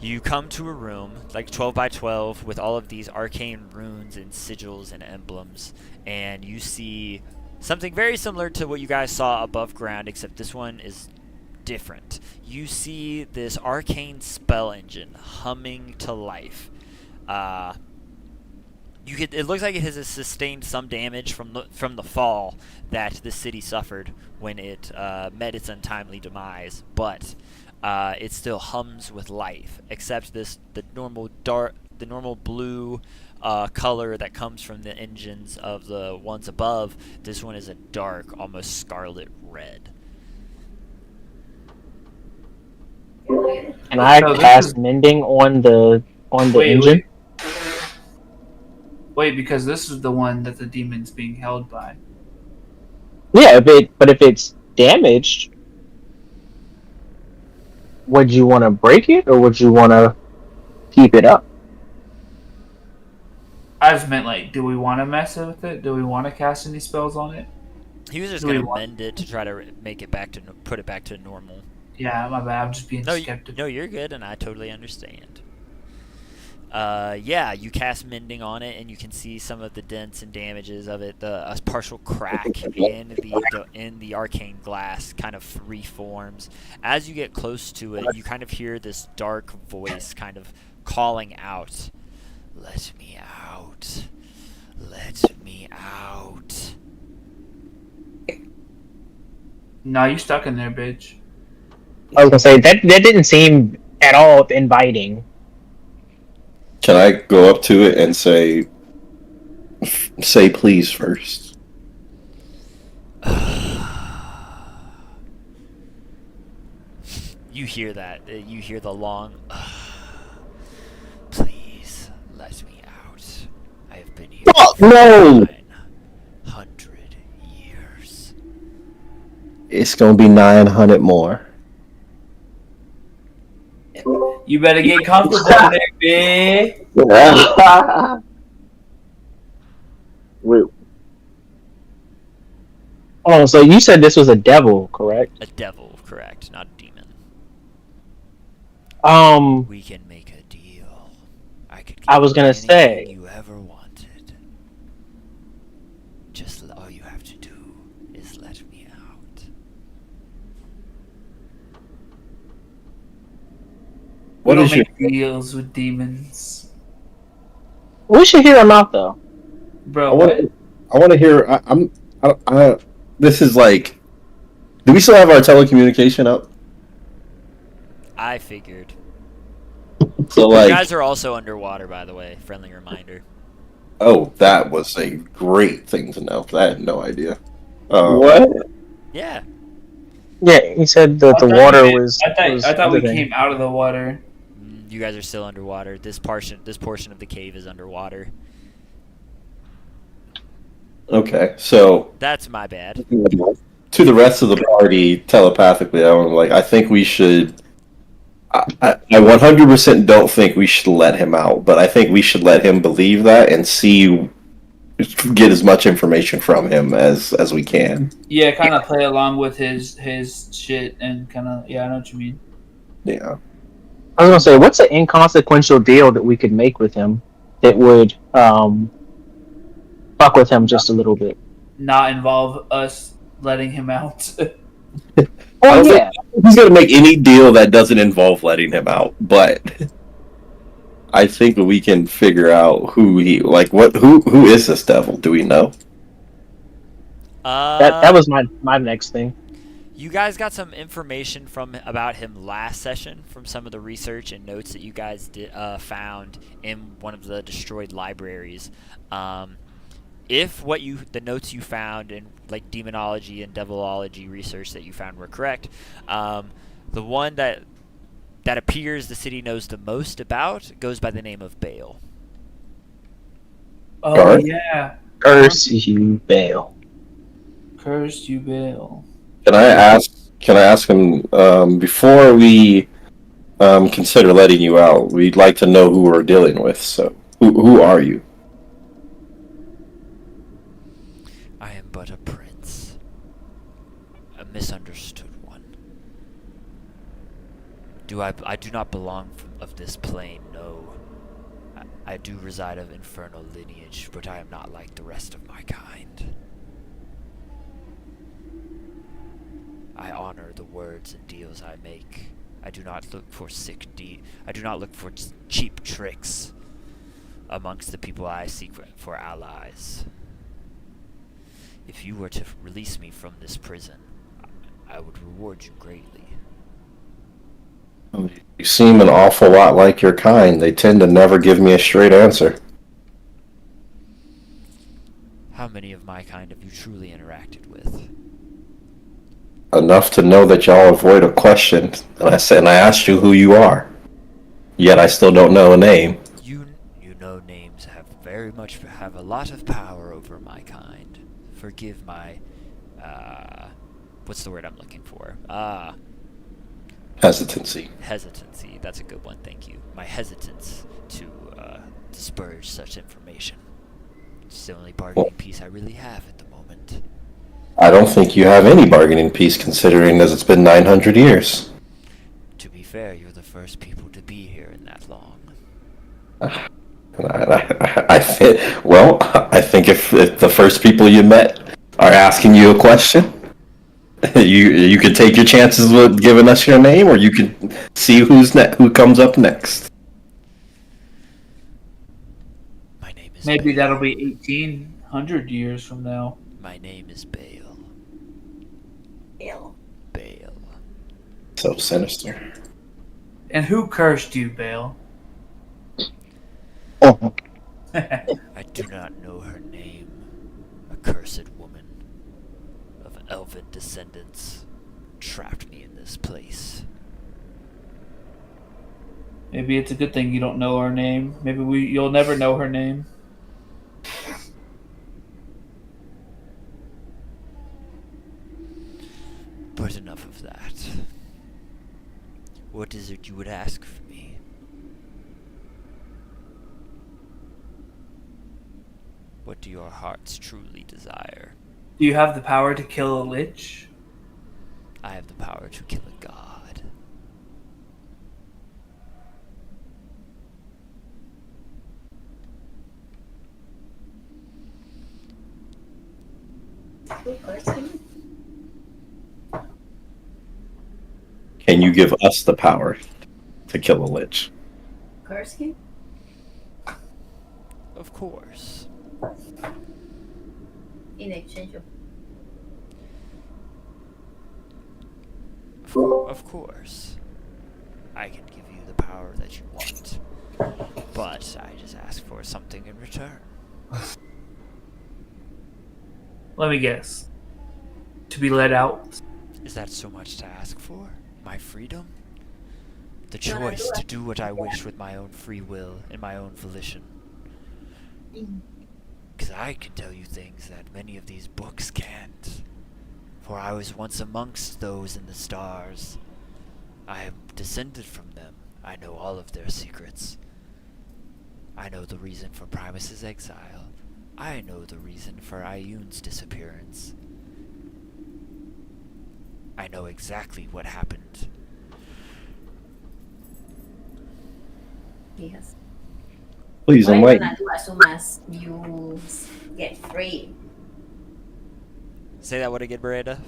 You come to a room, like 12 by 12, with all of these arcane runes and sigils and emblems, and you see something very similar to what you guys saw above ground, except this one is different. You see this arcane spell engine humming to life. It looks like it has sustained some damage from the fall that the city suffered when it met its untimely demise, but it still hums with life, except the normal blue color that comes from the engines of the ones above. This one is a dark, almost scarlet red. Can I cast mending on the engine? Wait, because this is the one that the demon's being held by. Yeah, if it's damaged, would you want to break it, or would you want to keep it up? I just meant, like, do we want to mess with it? Do we want to cast any spells on it? He was just going to mend it to try to put it back to normal. Yeah, my bad. I'm just being skeptical. No, you're good, and I totally understand. Yeah, you cast mending on it, and you can see some of the dents and damages of it. A partial crack in the arcane glass kind of reforms. As you get close to it, you kind of hear this dark voice kind of calling out, "Let me out! Let me out!" Nah, you stuck in there, bitch. I was gonna say that didn't seem at all inviting. Can I go up to it and say please first? You hear that? You hear the long. Please let me out. I have been here Fuck, for no! 900 years. It's gonna be 900 more. You better get comfortable in there, bitch. Wait, Oh, so you said this was a devil, correct? A devil, correct? Not a demon. We can make a deal. I could. Give I was you gonna anything say. you ever wanted. Just all you have to do is let me out. We What don't is your make deals with demons, We should hear him out though. bro. What? I want to hear. This is like. Do we still have our telecommunication up? I figured. So You like, guys are also underwater, by the way. Friendly reminder. oh, that was a great thing to know. I had no idea. what? Yeah. Yeah, he said that the I thought water we- was. I thought we everything. came out of the water. You guys are still underwater. This portion of the cave is underwater. Okay, so That's my bad. to the rest of the party, telepathically, I think we should. I 100% don't think we should let him out, but I think we should let him believe that and get as much information from him as we can. Yeah, kind of play along with his shit and kind of I know what you mean. Yeah. I was gonna say, what's an inconsequential deal that we could make with him that would fuck with him just a little bit? Not involve us letting him out. I Oh don't yeah, think he's gonna make any deal that doesn't involve letting him out, but I think we can figure out who who is this devil? Do we know? that was my next thing. You guys got some information about him last session from some of the research and notes that you guys found in one of the destroyed libraries. If the notes you found in like demonology and devilology research that you found were correct, the one that appears the city knows the most about goes by the name of Baal. Oh Garth? yeah, Curse you, Baal. cursed you, Bill. Can I ask him before we consider letting you out? We'd like to know who we're dealing with. So, who are you? I am but a prince, a misunderstood one. I do not belong of this plane, no. I do reside of infernal lineage, but I am not like the rest of my kind. I honor the words and deals I make. I do not look for I do not look for cheap tricks amongst the people I seek for allies. If you were to release me from this prison, I would reward you greatly. You seem an awful lot like your kind. They tend to never give me a straight answer. How many of my kind have you truly interacted with? Enough to know that y'all avoid a question, and I asked you who you are. Yet I still don't know a name. You know names have a lot of power over my kind. Forgive my, what's the word I'm looking for? Hesitancy. Hesitancy. That's a good one, thank you. My hesitance to disperse such information. It's the only bargaining piece I really have at the moment. I don't think you have any bargaining piece, considering as it's been 900 years. To be fair, you're the first people to be here in that long. I think if the first people you met are asking you a question, you could take your chances with giving us your name, or you could see who comes up next. My name is Maybe Baal. that'll be 1,800 years from now. My name is Baal. Bill. Baal. So sinister. And who cursed you, Bale? Oh, I do not know her name. A cursed woman of elven descendants trapped me in this place. Maybe it's a good thing you don't know her name. Maybe you'll never know her name. But enough of that. What is it you would ask for me? What do your hearts truly desire? Do you have the power to kill a lich? I have the power to kill a god. Who cursed him? Can you give us the power to kill a lich? Curse him? Of course. In exchange of Of course. I can give you the power that you want. But I just ask for something in return. Let me guess. To be let out? Is that so much to ask for? My freedom? The No, no, choice do to it. do what I wish with my own free will and my own volition. Because I can tell you things that many of these books can't. For I was once amongst those in the stars. I am descended from them. I know all of their secrets. I know the reason for Primus's exile. I know the reason for Ioun's disappearance. I know exactly what happened. yes. Please, What I'm are you waiting. gonna do as soon as you get free? Say that one again, Miranda.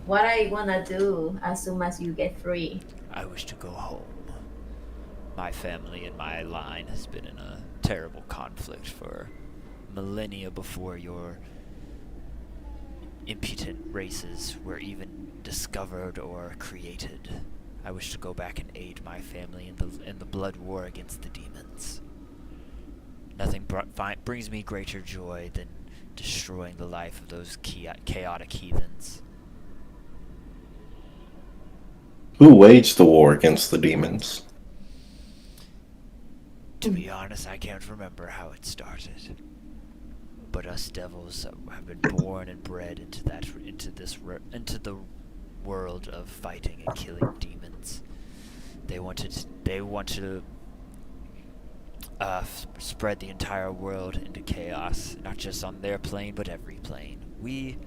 What are you gonna do as soon as you get free? I wish to go home. My family and my line has been in a terrible conflict for millennia before your impudent races were even discovered or created. I wish to go back and aid my family in the blood war against the demons. Nothing brings me greater joy than destroying the life of those chaotic heathens. Who waged the war against the demons? To be honest, I can't remember how it started. But us devils have been born and bred into the world of fighting and killing demons. They want to spread the entire world into chaos, not just on their plane, but every plane. We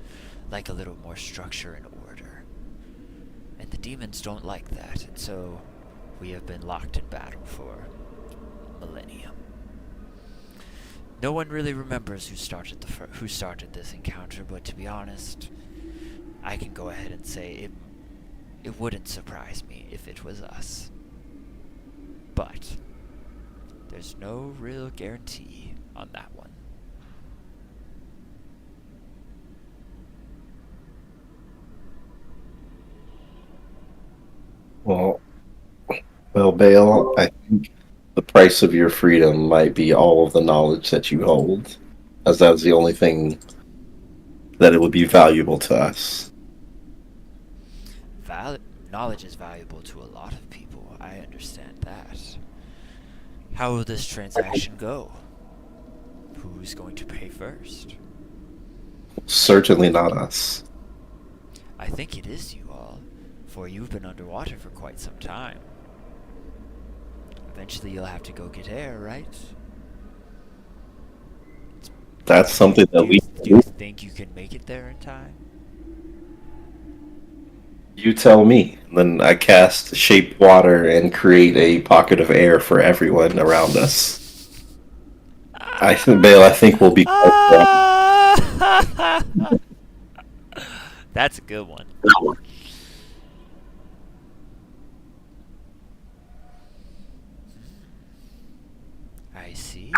like a little more structure and order. And the demons don't like that, and so we have been locked in battle for millennium. No one really remembers who started this encounter, but to be honest, I can go ahead and say it wouldn't surprise me if it was us. But there's no real guarantee on that one. Well, Bale, I think the price of your freedom might be all of the knowledge that you hold, as that's the only thing that it would be valuable to us. Knowledge is valuable to a lot of people. I understand that. How will this transaction go? Who's going to pay first? Certainly not us. I think it is you all, for you've been underwater for quite some time. Eventually you'll have to go get air, right? That's something that we Do you think you can make it there in time? You tell me. Then I cast shape water and create a pocket of air for everyone around us. Bale, I think we'll be. That's a good one. I see.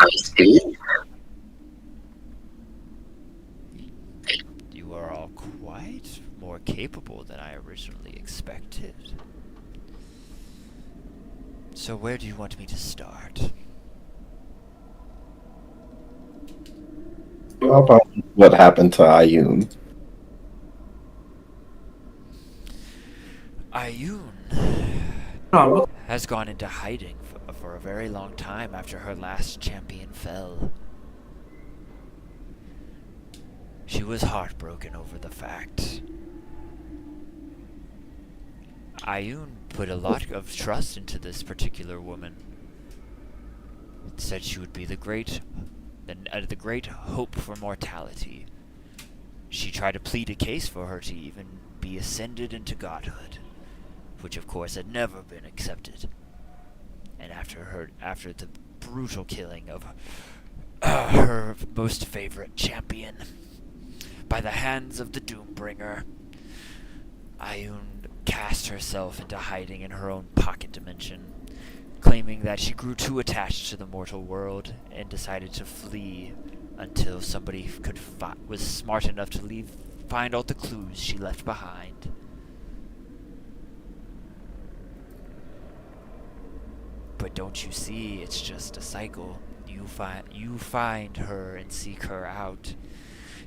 You are all quite more capable than I originally expected. So where do you want me to start? How about what happened to Ayun? Ayun has gone into hiding for a very long time after her last champion fell. She was heartbroken over the fact. Ayun put a lot of trust into this particular woman. Said she would be the great hope for mortality. She tried to plead a case for her to even be ascended into godhood, which of course had never been accepted. And after the brutal killing of her most favorite champion by the hands of the Doombringer, Ayun cast herself into hiding in her own pocket dimension, claiming that she grew too attached to the mortal world and decided to flee until somebody was smart enough to find all the clues she left behind. But don't you see, it's just a cycle. You find her and seek her out.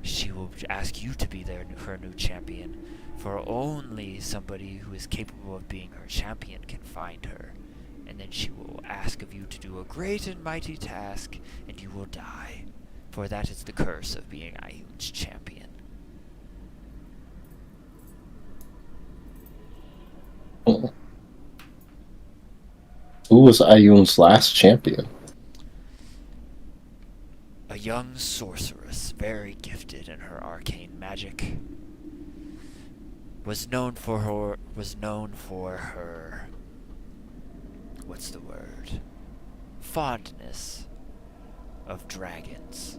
She will ask you to be her new champion, for only somebody who is capable of being her champion can find her. And then she will ask of you to do a great and mighty task, and you will die. For that is the curse of being Ayun's champion. Who was Ayun's last champion? A young sorceress, very gifted in her arcane magic, was known for her what's the word? Fondness of dragons.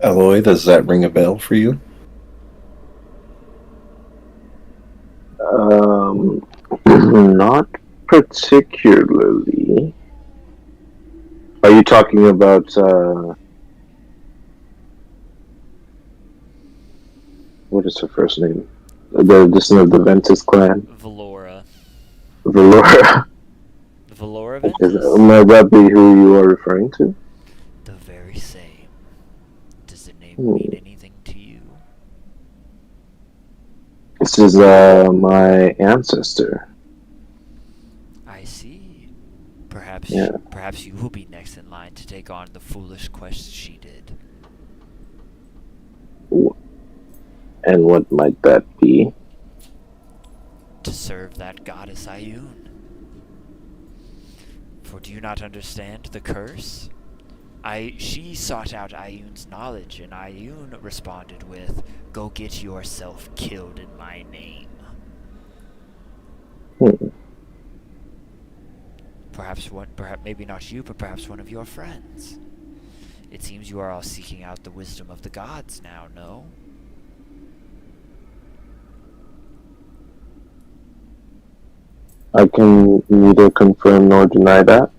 Eloy, does that ring a bell for you? Not particularly. Are you talking about what is her first name? The descendant of the Ventus clan. Valora. Valora. Valora Might Ventus? that be who you are referring to? The very same. Does the name mean anything to you? This is my ancestor. I see. Perhaps you will be next in line to take on the foolish quest she did. And what might that be? To serve that goddess Ayun. For do you not understand the curse? She sought out Ayun's knowledge, and Ayun responded with, "Go get yourself killed in my name." Perhaps maybe not you, but perhaps one of your friends. It seems you are all seeking out the wisdom of the gods now, no? I can neither confirm nor deny that.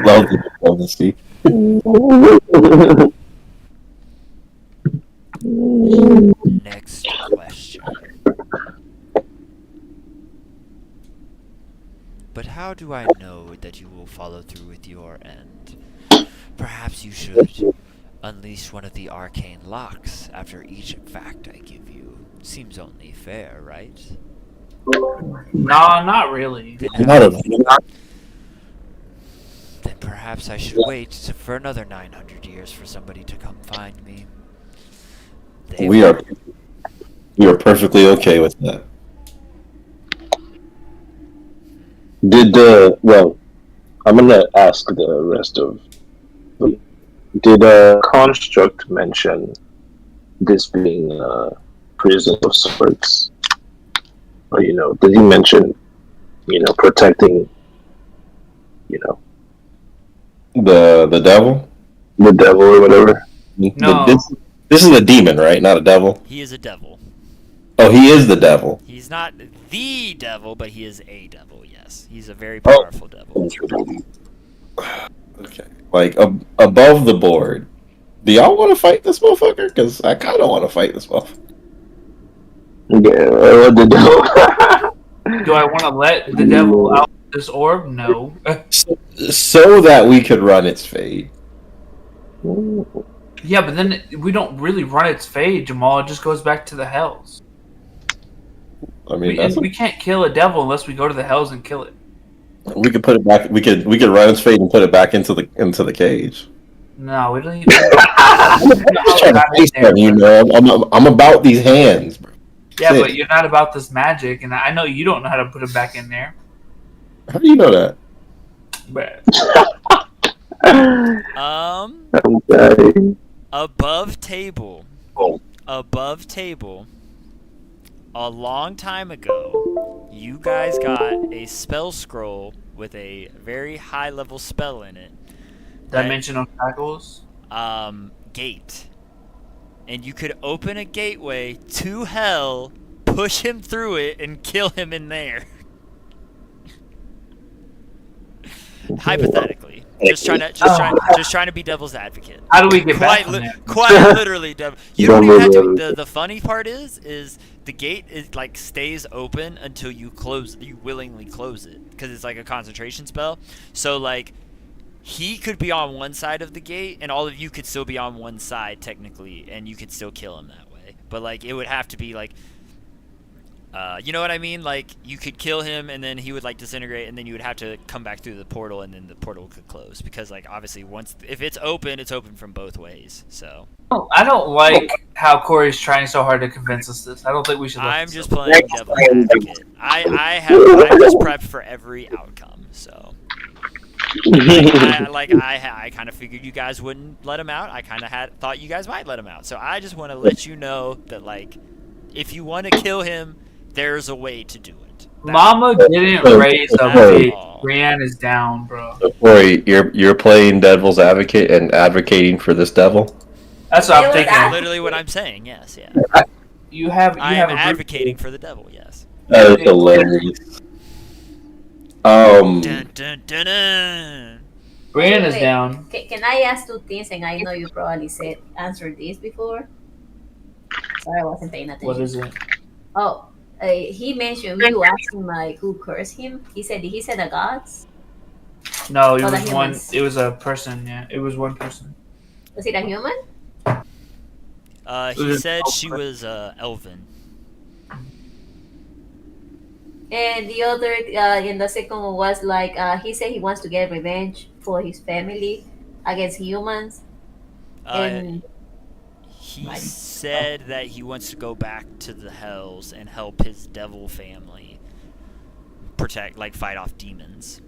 Love the diplomacy. Next question. But how do I know that you will follow through with your end? Perhaps you should unleash one of the arcane locks after each fact I give you. Seems only fair, right? No, not really. Then perhaps I should wait for another 900 years for somebody to come find me. We are perfectly okay with that. I'm gonna ask the rest of. Did Construct mention this being a prison of sorts? Or did he mention, protecting, The devil? the devil or whatever? No. This is a demon, right? Not a devil. He is a devil. Oh, he is the devil. He's not the devil, but he is a devil. Yes, he's a very Oh. powerful devil. Okay. Like above the board. Do y'all want to fight this motherfucker? Because I kind of want to fight this motherfucker. Yeah, what the devil? Do I want to let the devil out of this orb? No. So that we could run its fade. Yeah, but then we don't really run its fade, Jamal. It just goes back to the hells. I mean, We can't kill a devil unless we go to the hells and kill it. we could put it back. We could run its fade and put it back into the cage. No, we don't even. Just trying to face them, you know. I'm about these hands, bro. Yeah, Shit. but you're not about this magic, and I know you don't know how to put it back in there. How do you know that? But Okay. Above table. Oh. Above table. A long time ago, you guys got a spell scroll with a very high level spell in it. dimensional shackles. Gate. And you could open a gateway to hell, push him through it, and kill him in there. Hypothetically. Just trying to be devil's advocate. How do we get back Quite, from there? quite literally, devil. You don't even have to. The funny part is the gate is like stays open until you willingly close it, because it's like a concentration spell. So like, he could be on one side of the gate, and all of you could still be on one side technically, and you could still kill him that way. But like, it would have to be like, you know what I mean? Like, you could kill him, and then he would like disintegrate, and then you would have to come back through the portal, and then the portal could close, because like obviously if it's open from both ways. So I don't like how Corey's trying so hard to convince us this. I don't think we should. I'm just playing devil's advocate. I'm just prepped for every outcome. So. I kind of figured you guys wouldn't let him out. I kind of thought you guys might let him out. So I just want to let you know that, like, if you want to kill him, there's a way to do it. Mama didn't raise a Hey. bitch. Brienne is down, bro. Corey, you're playing devil's advocate and advocating for this devil. That's what I'm It was thinking. Literally what I'm saying. Yes, yeah. You have I a am group- advocating for the devil. Yes. That is hilarious. Dun, dun, dun, dun. Brienne is Wait, down. Can I ask two things? And I know you probably answered this before. Sorry, I wasn't paying attention. What is it? Oh, he mentioned you asked him like who cursed him. He said the gods. No, it Oh, the was one. humans. It was a person. Yeah, it was one person. Was it a human? He said she was elven. And the other, and the second one was like he said he wants to get revenge for his family against humans. And He said that he wants to go back to the hells and help his devil family fight off demons.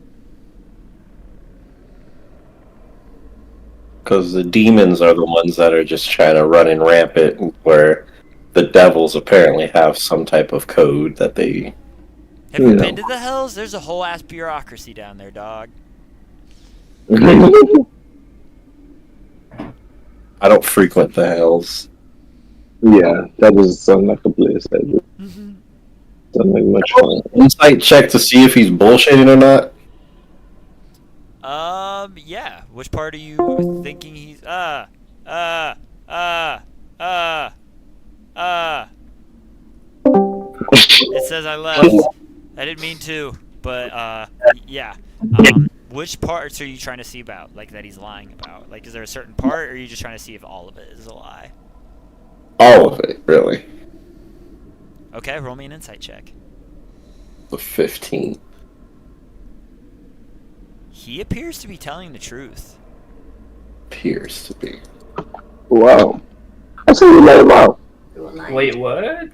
Because the demons are the ones that are just trying to run in rampant, where the devils apparently have some type of code that they. Have you No. been to the hells? There's a whole ass bureaucracy down there, dog. I don't frequent the hells. Yeah, that doesn't sound like a place that doesn't make much fun. Insight check to see if he's bullshitting or not. Yeah. Which part are you thinking he's? It says I left. I didn't mean to, but yeah. Which parts are you trying to see about, like, that he's lying about? Like, is there a certain part, or are you just trying to see if all of it is a lie? All of it, really. Okay, roll me an insight check. The 15. He appears to be telling the truth. Appears to be. Wow. I said we let him out. Wait, what?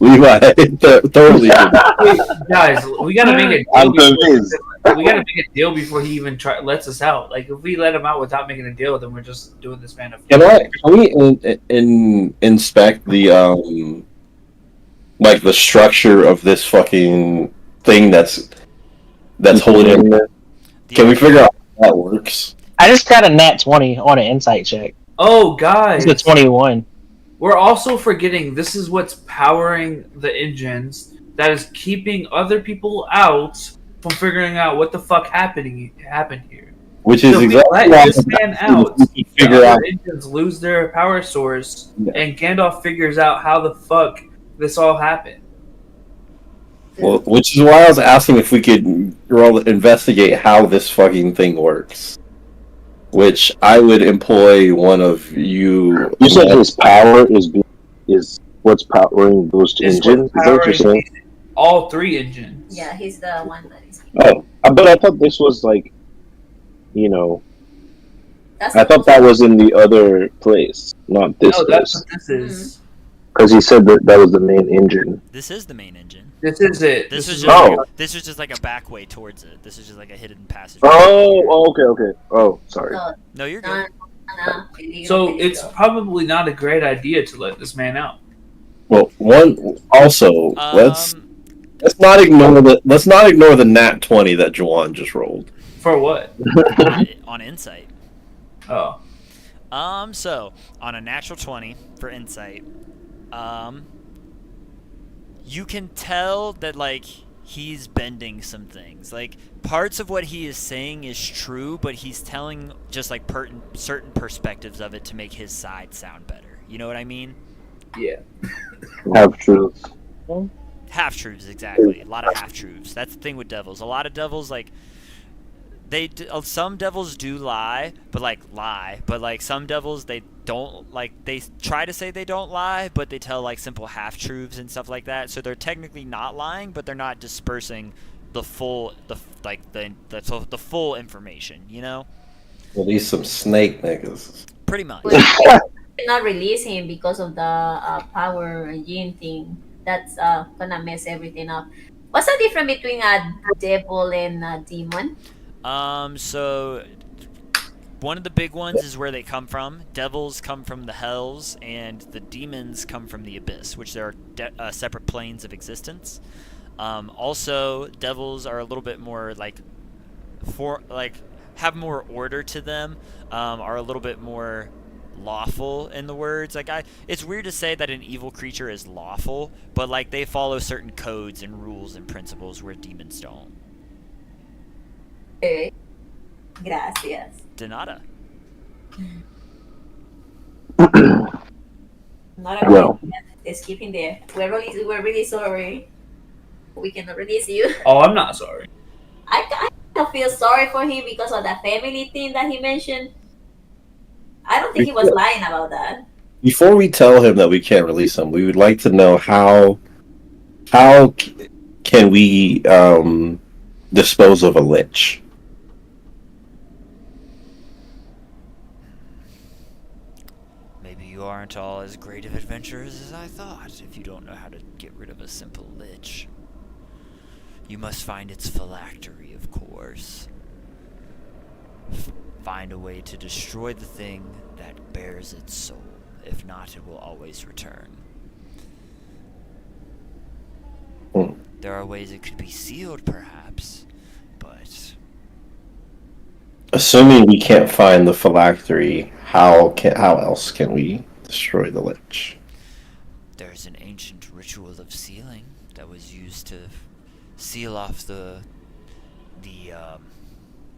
Levi, totally. Wait, guys, we gotta make a I'm deal. convinced. We gotta make a deal before he even lets us out. Like, if we let him out without making a deal, then we're just doing this man a Can we inspect the like the structure of this fucking thing that's holding him? Can we figure out how that works? I just got a nat 20 on an insight check. Oh, guys. It's a 21. we're also forgetting this is what's powering the engines that is keeping other people out from figuring out what the fuck happened here. Which is So if we exactly let why this man out, we the figure other out. engines lose their power source, Yeah. and Gandalf figures out how the fuck this all happened. Well, which is why I was asking if we could investigate how this fucking thing works. Which I would employ one of you. You said his power is what's powering those two It's engines. Is what's that what you're powering saying? all three engines. Yeah, he's the one that is. Oh, but I thought this was like, you know, That's I thought that was in the other place, not this No, that's place. what this is. Because he said that was the main engine. This is the main engine. This is it. This was is just Oh. this was just like a back way towards it. This is just like a hidden passage. Okay. Oh, sorry. So, No, you're no, good. So it's probably not a great idea to let this man out. Well, one also let's Um, not ignore the nat 20 that Juwan just rolled. For what? on insight. Oh. So on a natural 20 for insight, you can tell that like he's bending some things. Like parts of what he is saying is true, but he's telling just like certain perspectives of it to make his side sound better. You know what I mean? Yeah. Half truth. Half truths, exactly. A lot of half truths. That's the thing with devils. A lot of devils like some devils do lie, but like some devils they don't, like they try to say they don't lie, but they tell like simple half truths and stuff like that. So they're technically not lying, but they're not dispersing the full the full information. You know, Well, these some snake niggas. pretty much. not release him because of the power gene thing. That's gonna mess everything up. What's the difference between a devil and a demon? So one of the big ones is where they come from. Devils come from the hells, and the demons come from the abyss, which there are separate planes of existence. Also, devils are a little bit more have more order to them, are a little bit more lawful in the words. It's weird to say that an evil creature is lawful, but like they follow certain codes and rules and principles where demons don't. Gracias. De nada. Not a Well. It's keeping there. We're really sorry. We cannot release you. Oh, I'm not sorry. I kind of feel sorry for him because of that family thing that he mentioned. I don't think he was lying about that. Before we tell him that we can't release him, we would like to know how can we dispose of a lich? Maybe you aren't all as great of adventurers as I thought if you don't know how to get rid of a simple lich. You must find its phylactery, of course. Find a way to destroy the thing that bears its soul. If not, it will always return. There are ways it could be sealed, perhaps, but... Assuming we can't find the phylactery, how else can we destroy the lich? There's an ancient ritual of sealing that was used to seal off the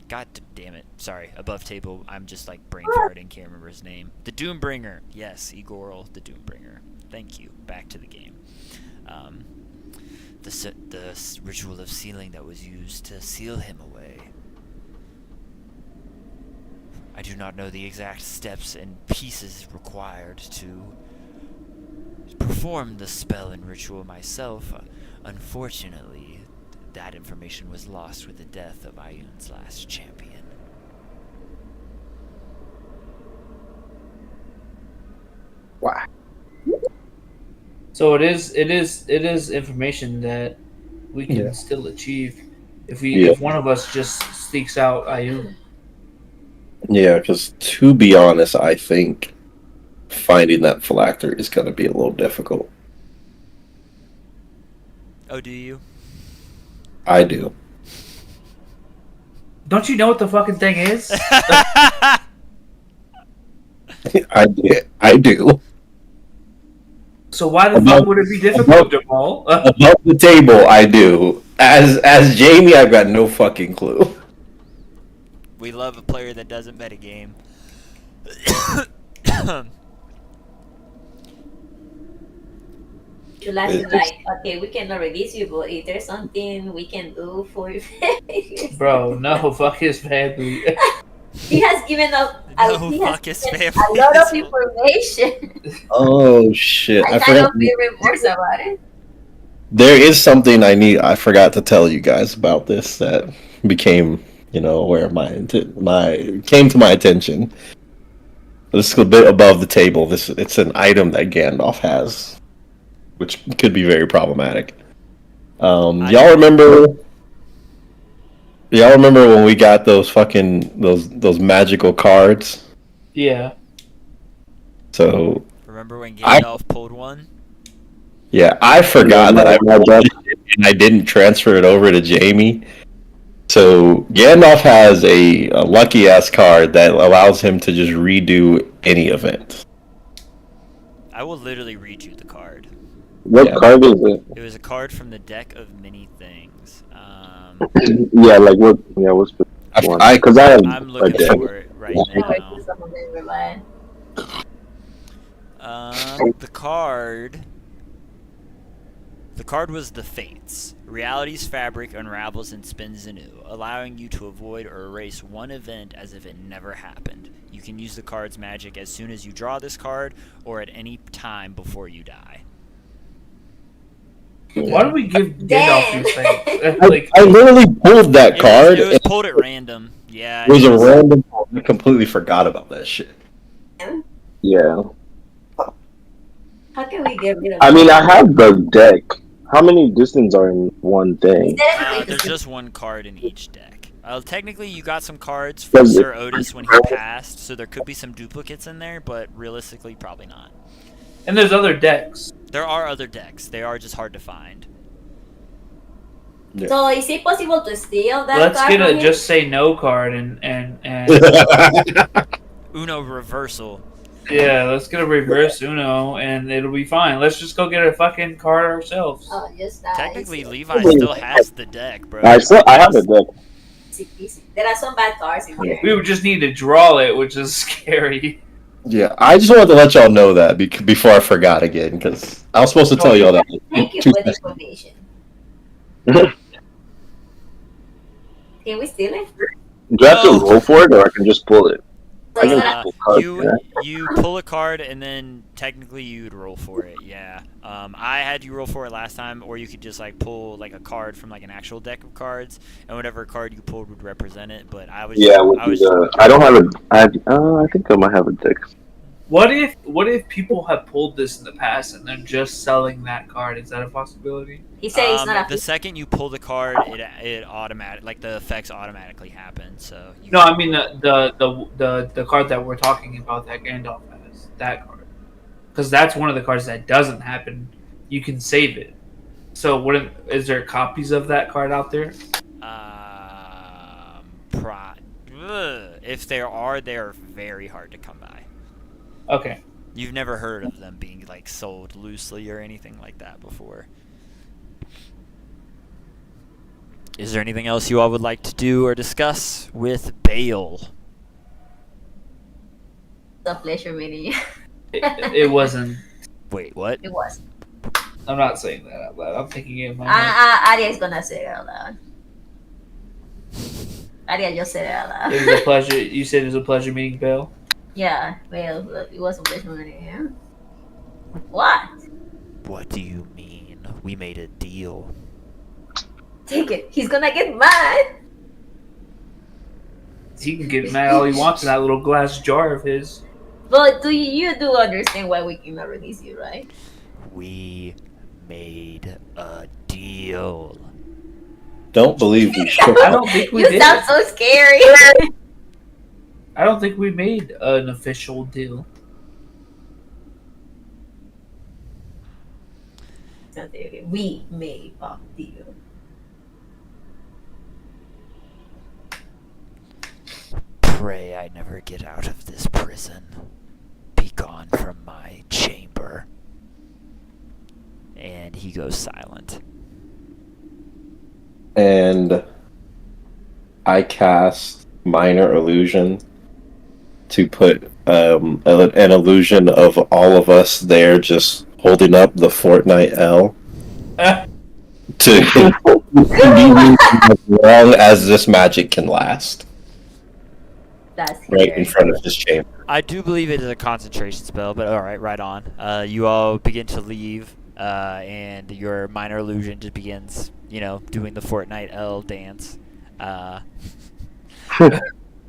God damn it. Sorry, above table. I'm just like brain farting. Can't remember his name. The Doombringer. Yes, Igorl, the Doombringer. Thank you. Back to the game. The ritual of sealing that was used to seal him away. I do not know the exact steps and pieces required to perform the spell and ritual myself. Unfortunately, that information was lost with the death of Ioun's last champion. Wow. So it is information that we can still achieve if one of us just sneaks out Ioun. Yeah, because to be honest, I think finding that phylactery is going to be a little difficult. Oh, do you? I do. Don't you know what the fucking thing is? I do. So why the Above- fuck would it be difficult, Jamal? Above the table, I do. As Jamie, I've got no fucking clue. We love a player that doesn't metagame. You like to like, okay, we cannot release you, but if there's something we can do for you, Bro, no, fuck his family. he has given up. No, he has fuck his given family a lot of as well. information. Oh shit! I I kind forgot. of feel remorse about it. There is something I forgot to tell you guys about this that became, where my came to my attention. This is a bit above the table. It's an item that Gandalf has, which could be very problematic. Y'all remember? Y'all remember when we got those fucking those magical cards? Yeah. So Remember when I- Gandalf pulled one? yeah, I forgot that I didn't transfer it over to Jamie. So Gandalf has a lucky ass card that allows him to just redo any event. I will literally read you the card. What Yeah. card is it? It was a card from the deck of many things. Yeah, like what? Yeah, what's the one? I Because I have I'm a looking deck. for it right Oh, I now. think some of them were bad. The card was the Fates. Reality's fabric unravels and spins anew, allowing you to avoid or erase one event as if it never happened. You can use the card's magic as soon as you draw this card, or at any time before you die. Why do we give Gandalf Damn. these things? I, Like, I literally pulled that card. It was pulled at random. Yeah. It was a random. I completely forgot about that shit. Yeah. How can we get rid of I it? mean, I have the deck. How many distance are in one thing? There's just one card in each deck. Technically, you got some cards from Does it- Sir Otis when he passed, so there could be some duplicates in there, but realistically, probably not. and there's other decks. There are other decks. They are just hard to find. So is it possible to steal that Let's card get from a him? just say no card and Uno reversal. yeah, let's get a reverse Uno and it'll be fine. Let's just go get a fucking card ourselves. Oh, just that. Technically, Easy. Levi still has the deck, bro. I have a deck. Easy, easy. There are some bad cards in there. We would just need to draw it, which is scary. Yeah, I just wanted to let y'all know that before I forgot again, because I was supposed to tell y'all that. Thank you Two for the seconds. information. Can we steal it? Do I have to No. roll for it, or I can just pull it? So I it's can not pull cards. You pull a card and then technically you'd roll for it. Yeah. I had you roll for it last time, or you could just like pull like a card from like an actual deck of cards, and whatever card you pulled would represent it. But I was Yeah, I was I don't have a. I think I might have a deck. What if people have pulled this in the past and they're just selling that card? Is that a possibility? He said it's not a the second you pull the card, it automatic like the effects automatically happen. So you No, I mean the card that we're talking about that Gandalf has, that card, because that's one of the cards that doesn't happen. You can save it. So is there copies of that card out there? If there are, they are very hard to come by. Okay. You've never heard of them being like sold loosely or anything like that before. Is there anything else you all would like to do or discuss with Bale? a pleasure meeting you. It wasn't. Wait, what? It was. I'm not saying that out loud. I'm thinking it in my mind. Aria is gonna say it out loud. Aria just said it out loud. It was a pleasure. You said it was a pleasure meeting Bill. Yeah, well, it was a pleasure meeting you. What? What do you mean? We made a deal. Take it. He's gonna get mad. He can get mad all he wants in that little glass jar of his. But you do understand why we cannot release you, right? We made a deal. Don't believe we should. I don't think we You did. sound so scary. I don't think we made an official deal. We made a deal. Pray I never get out of this prison. Be gone from my chamber. he goes silent. And I cast Minor Illusion to put an illusion of all of us there just holding up the Fortnite L to continue as long as this magic can last. That's Right in hilarious. front of his chamber. I do believe it is a concentration spell, but alright, right on. You all begin to leave, and your minor illusion just begins, doing the Fortnite L dance.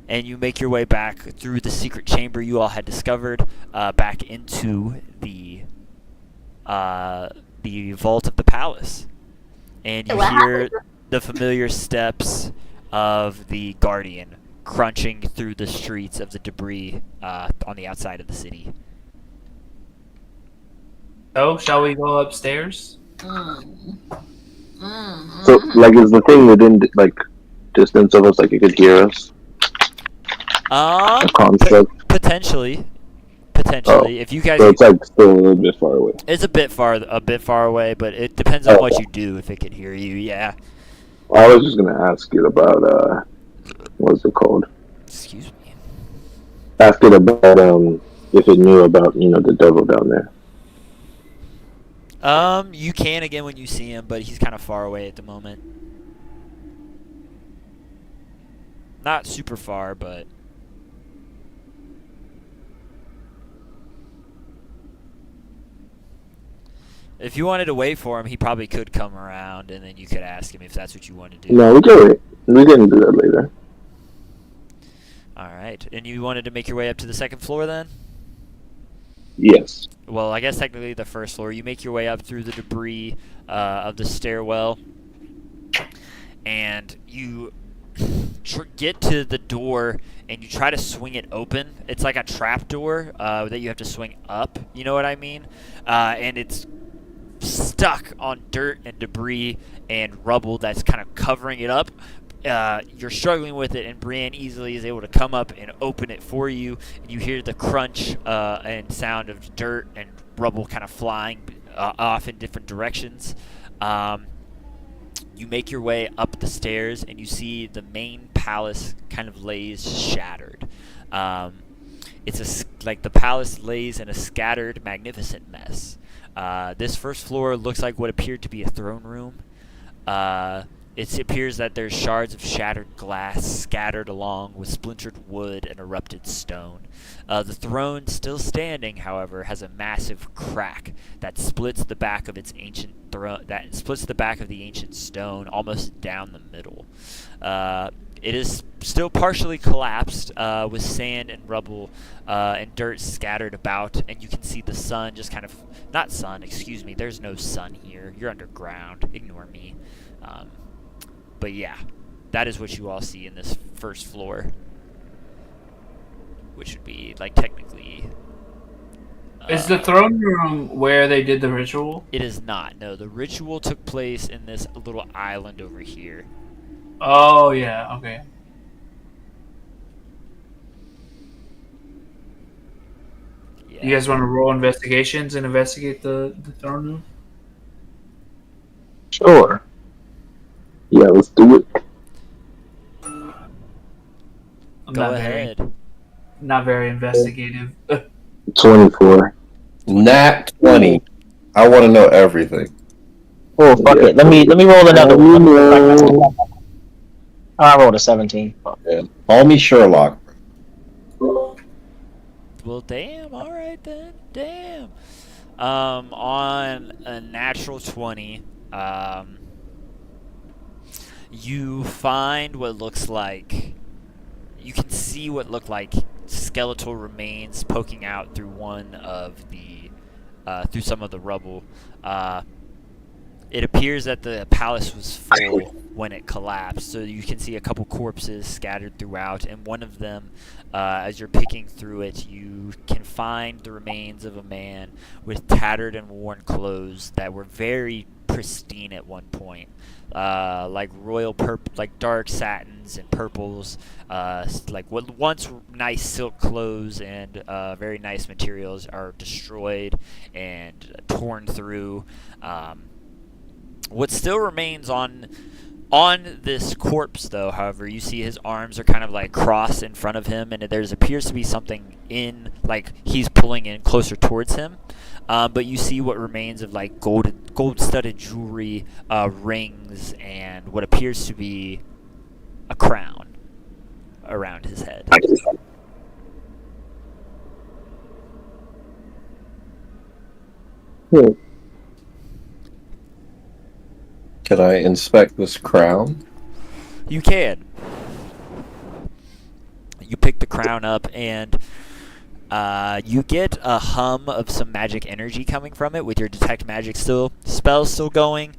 And you make your way back through the secret chamber you all had discovered, back into the vault of the palace. And you What hear happened? the familiar steps of the Guardian crunching through the streets of the debris on the outside of the city. So, shall we go upstairs? Mm. Mm, So, mm. like, is the thing within, like, distance of us, like, it could hear us? A construct? Potentially. If you guys, So it's, like, still a little bit far away. it's a bit far away, but it depends on what you do. If it could hear you, yeah. I was just gonna ask it about, what's it called? Excuse me. Ask it about, if it knew about, the devil down there. You can again when you see him, but he's kind of far away at the moment. Not super far, but if you wanted to wait for him, he probably could come around, and then you could ask him if that's what you want to do. No, we can wait. We can do that later. All right, and you wanted to make your way up to the second floor then? Yes. Well, I guess technically the first floor. You make your way up through the debris of the stairwell, and you get to the door, and you try to swing it open. It's like a trap door that you have to swing up. You know what I mean? And it's stuck on dirt and debris and rubble that's kind of covering it up. You're struggling with it, and Brienne easily is able to come up and open it for you. And you hear the crunch and sound of dirt and rubble kind of flying off in different directions. You make your way up the stairs, and you see the main palace kind of lays shattered. Like the palace lays in a scattered, magnificent mess. This first floor looks like what appeared to be a throne room. It appears that there's shards of shattered glass scattered along with splintered wood and erupted stone. The throne, still standing, however, has a massive crack that splits the back of its ancient throne. That splits the back of the ancient stone almost down the middle. It is still partially collapsed, with sand and rubble and dirt scattered about, and you can see the sun just kind of not sun. Excuse me. There's no sun here. You're underground. Ignore me. But yeah, that is what you all see in this first floor, which would be like technically. Is the throne room where they did the ritual? It is not. No, the ritual took place in this little island over here. Oh, yeah, okay. Yeah. You guys want to roll investigations and investigate the throne room? Sure. Yeah, let's do it. I'm Go not ahead. not very investigative. 24. Nat 20. I want to know everything. Oh fuck it. Let me roll another one. I rolled a 17. Yeah. Call me Sherlock. Well, damn. All right then. Damn. On a natural 20, you find what looks like. You can see what look like skeletal remains poking out through one of the, through some of the rubble. It appears that the palace was full when it collapsed, so you can see a couple corpses scattered throughout, and one of them, as you're picking through it, you can find the remains of a man with tattered and worn clothes that were very pristine at one point, like royal like dark satins and purples, like what once nice silk clothes and very nice materials are destroyed and torn through. What still remains on this corpse, though, however, you see his arms are kind of like crossed in front of him, and there appears to be something in, like he's pulling in closer towards him. But you see what remains of like gold-studded jewelry, rings, and what appears to be a crown around his head. Hmm. Can I inspect this crown? You can. You pick the crown up, and you get a hum of some magic energy coming from it with your detect magic spell still going.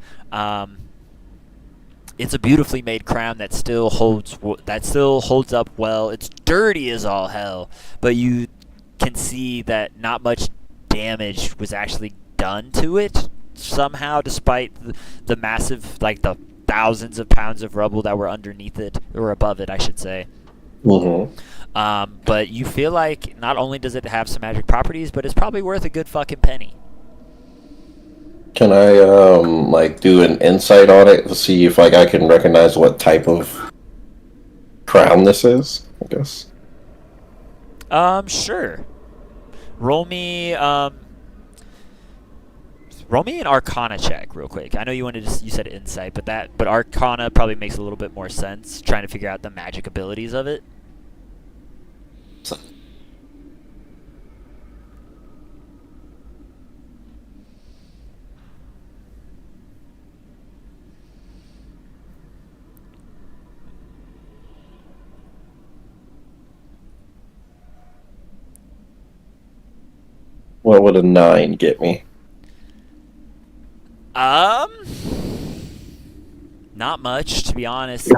It's a beautifully made crown that still holds up well. It's dirty as all hell, but you can see that not much damage was actually done to it somehow, despite the massive, like the thousands of pounds of rubble that were underneath it, or above it, I should say. Mm-hmm. But you feel like not only does it have some magic properties, but it's probably worth a good fucking penny. Can I like do an insight on it to see if like I can recognize what type of crown this is? I guess. Sure. Roll me an Arcana check real quick. I know you said insight, but Arcana probably makes a little bit more sense, trying to figure out the magic abilities of it. What would a 9 get me? Not much, to be honest.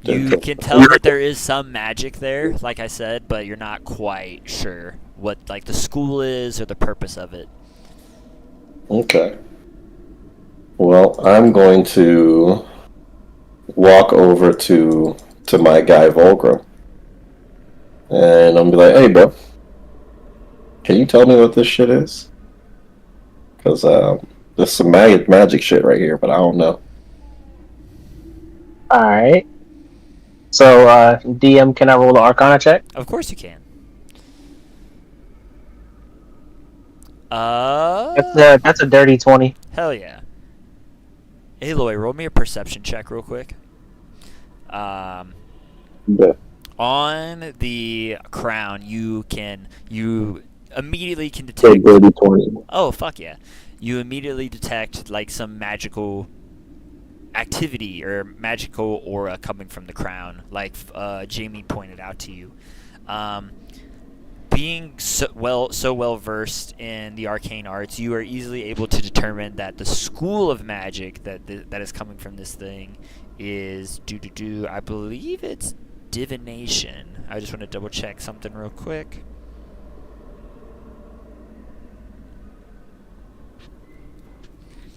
You can tell that there is some magic there, like I said, but you're not quite sure what like the school is or the purpose of it. Okay. Well, I'm going to walk over to my guy Volgrim, and I'm be like, "Hey, bro, can you tell me what this shit is? Because there's some magic shit right here, but I don't know." Alright. So, DM, can I roll the Arcana check? Of course you can. That's a dirty 20. Hell yeah. Aloy, roll me a perception check real quick. Yeah. On the crown, you immediately can So detect. dirty 20. Oh fuck yeah! You immediately detect like some magical activity or magical aura coming from the crown, like Jamie pointed out to you. Being so well versed in the arcane arts, you are easily able to determine that the school of magic that is coming from this thing is I believe it's divination. I just want to double check something real quick.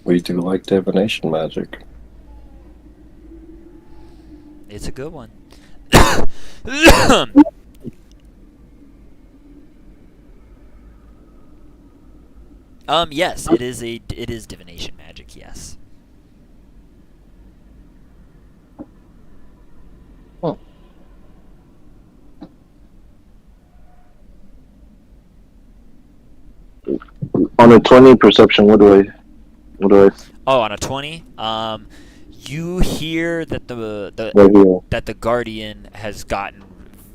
We do like divination magic. It's a good one. Yes, it is divination magic, yes. On a 20 perception, what do I? Oh, on a 20, you hear that Right here. that the guardian has gotten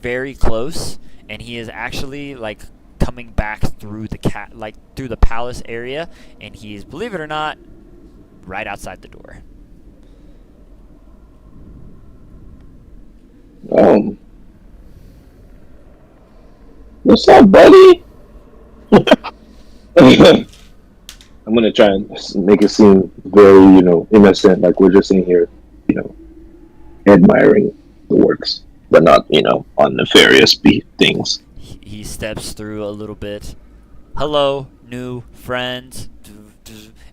very close, and he is actually like coming back through through the palace area, and he's, believe it or not, right outside the door. What's up, buddy? I'm gonna try and make it seem very, innocent, like we're just in here, admiring the works, but not, on nefarious things. He steps through a little bit. Hello, new friends.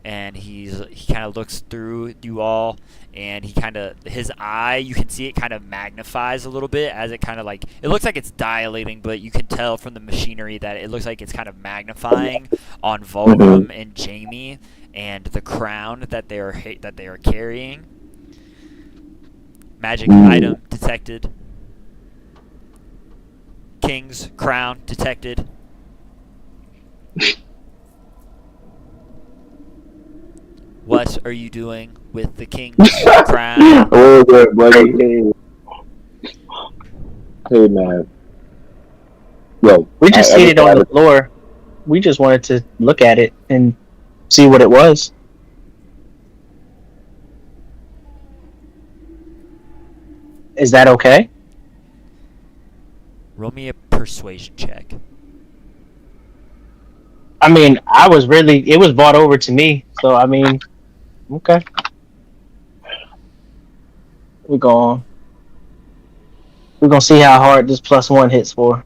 And he kind of looks through you all, and his eye, you can see it kind of magnifies a little bit as it kind of like, it looks like it's dilating, but you can tell from the machinery that it looks like it's kind of magnifying on Volgrim and Jamie, and the crown that they are carrying. Magic item detected. King's crown detected. What are you doing with the king's crown? Oh, good, buddy. Hey, man. Yo, We just I seen it on have the floor. We just wanted to look at it and see what it was. Is that okay? Roll me a persuasion check. I mean, it was brought over to me, so I mean, okay. We're gonna see how hard this +1 hits for.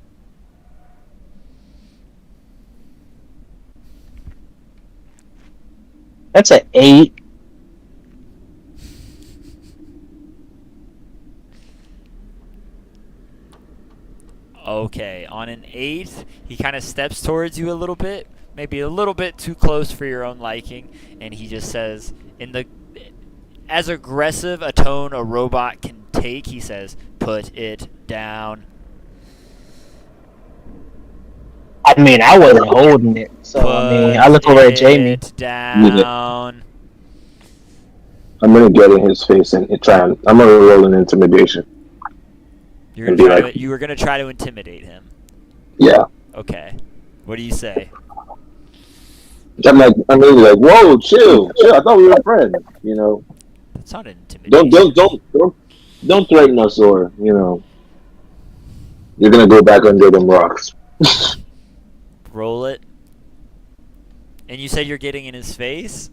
That's an 8. Okay, on an 8, he kind of steps towards you a little bit, maybe a little bit too close for your own liking, and he just says, in the as aggressive a tone a robot can take, he says, "Put it down." I mean, I wasn't holding it, so I mean, I look over at Jamie. Put it down. I'm gonna get in his face and I'm gonna roll an intimidation. You were gonna try to intimidate him. Yeah. Okay. What do you say? I'm really like, whoa, chill. I thought we were friends. You know, That's not an intimidation. don't threaten us, or you're gonna go back under them rocks. Roll it. And you said you're getting in his face?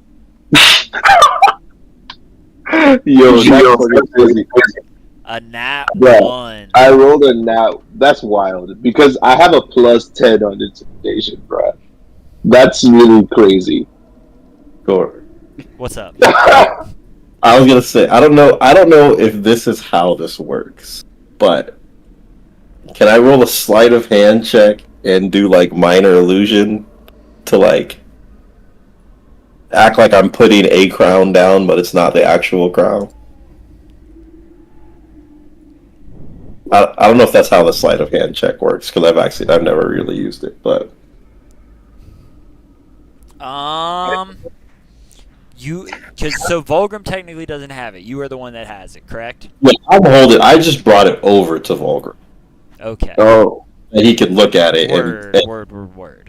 Yo, that's crazy. A nat Yeah. 1. I rolled a nat. That's wild because I have a +10 on intimidation, bro. That's really crazy. Gore. What's up? I was gonna say, I don't know if this is how this works, but can I roll a sleight of hand check and do like minor illusion to like act like I'm putting a crown down, but it's not the actual crown? I don't know if that's how the sleight of hand check works because I've never really used it, but so Volgrim technically doesn't have it. You are the one that has it, correct? yeah, I'll hold it. I just brought it over to Volgrim, Okay. Oh, and he could look at it Word.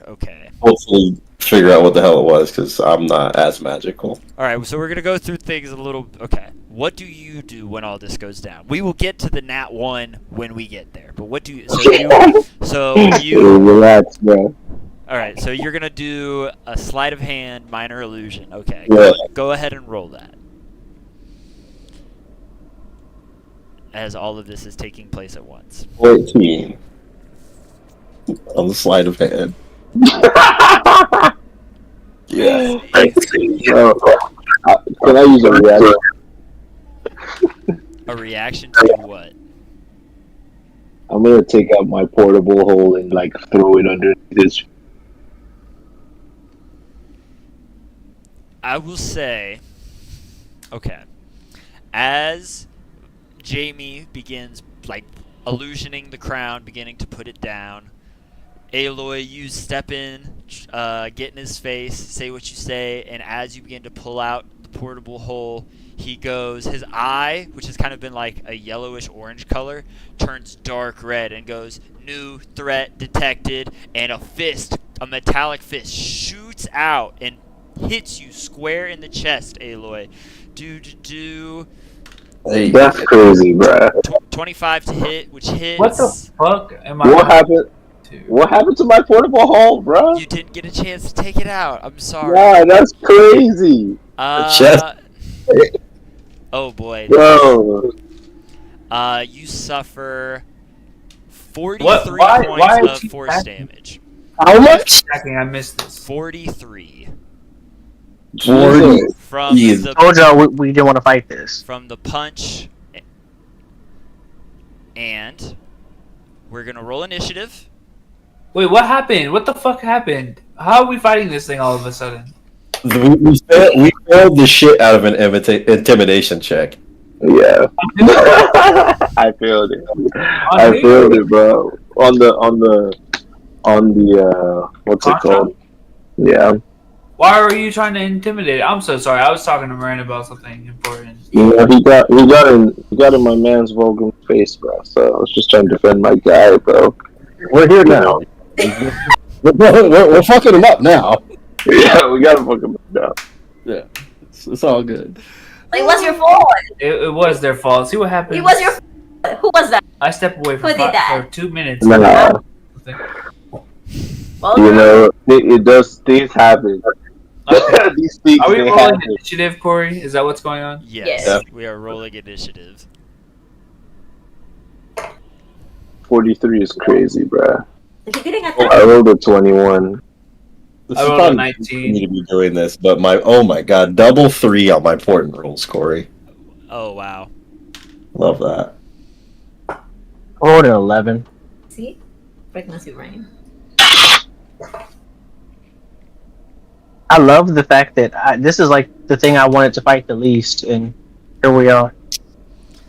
Okay. hopefully figure out what the hell it was because I'm not as magical. All right, so we're gonna go through things a little. Okay, what do you do when all this goes down? We will get to the nat 1 when we get there. But what do you? So you. Relax, bro. All right, so you're gonna do a sleight of hand, minor illusion. Okay, Yeah. go ahead and roll that. As all of this is taking place at once. 14 on the sleight of hand. Yeah. Can I use a reaction? A reaction to what? I'm gonna take out my portable hole and like throw it underneath his. I will say, okay, as Jamie begins like illusioning the crown, beginning to put it down, Aloy, you step in, get in his face, say what you say, and as you begin to pull out the portable hole, his eye, which has kind of been like a yellowish orange color, turns dark red and goes, "New threat detected," and a metallic fist shoots out and hits you square in the chest, Aloy. Hey, That's crazy, bruh. 25 to hit, which hits. What the fuck am I? What happened? To? What happened to my portable hole, bruh? You didn't get a chance to take it out. I'm sorry. Yeah, that's crazy. chest. Oh boy. Bro. You suffer 43 Why points is of she force attacking? damage. How much? I missed this. 43 Jesus. from Jeez. the Told y'all we didn't want to fight this. from the punch. And we're gonna roll initiative. Wait, what happened? What the fuck happened? How are we fighting this thing all of a sudden? We failed the shit out of an intimidation check. Yeah. I failed it. I failed it, bro. On the what's it Contra? called? Yeah. Why were you trying to intimidate? I'm so sorry. I was talking to Miranda about something important. You know, he got in my man's Vulcan face, bro. So I was just trying to defend my guy, bro. We're here now. we're fucking him up now. Yeah, we gotta fuck him up now. Yeah, it's all good. It was your fault. It was their fault. See what happened? It was your fault. Who was that? I stepped away Who did that? for 2 minutes. Nah, Well, you know, it does. Things happen. Okay. These things Are we they rolling happen. initiative, Corey? Is that what's going on? Yes, Yes. we are rolling initiative. 43 is crazy, bro. he didn't attack. I rolled a 21. This I is rolled a fun 19. for me to be doing this, but oh my god, double 3 on my important rolls, Corey. Oh wow. Love that. I rolled an 11. See? Pregnancy brain. I love the fact that this is like the thing I wanted to fight the least, and here we are.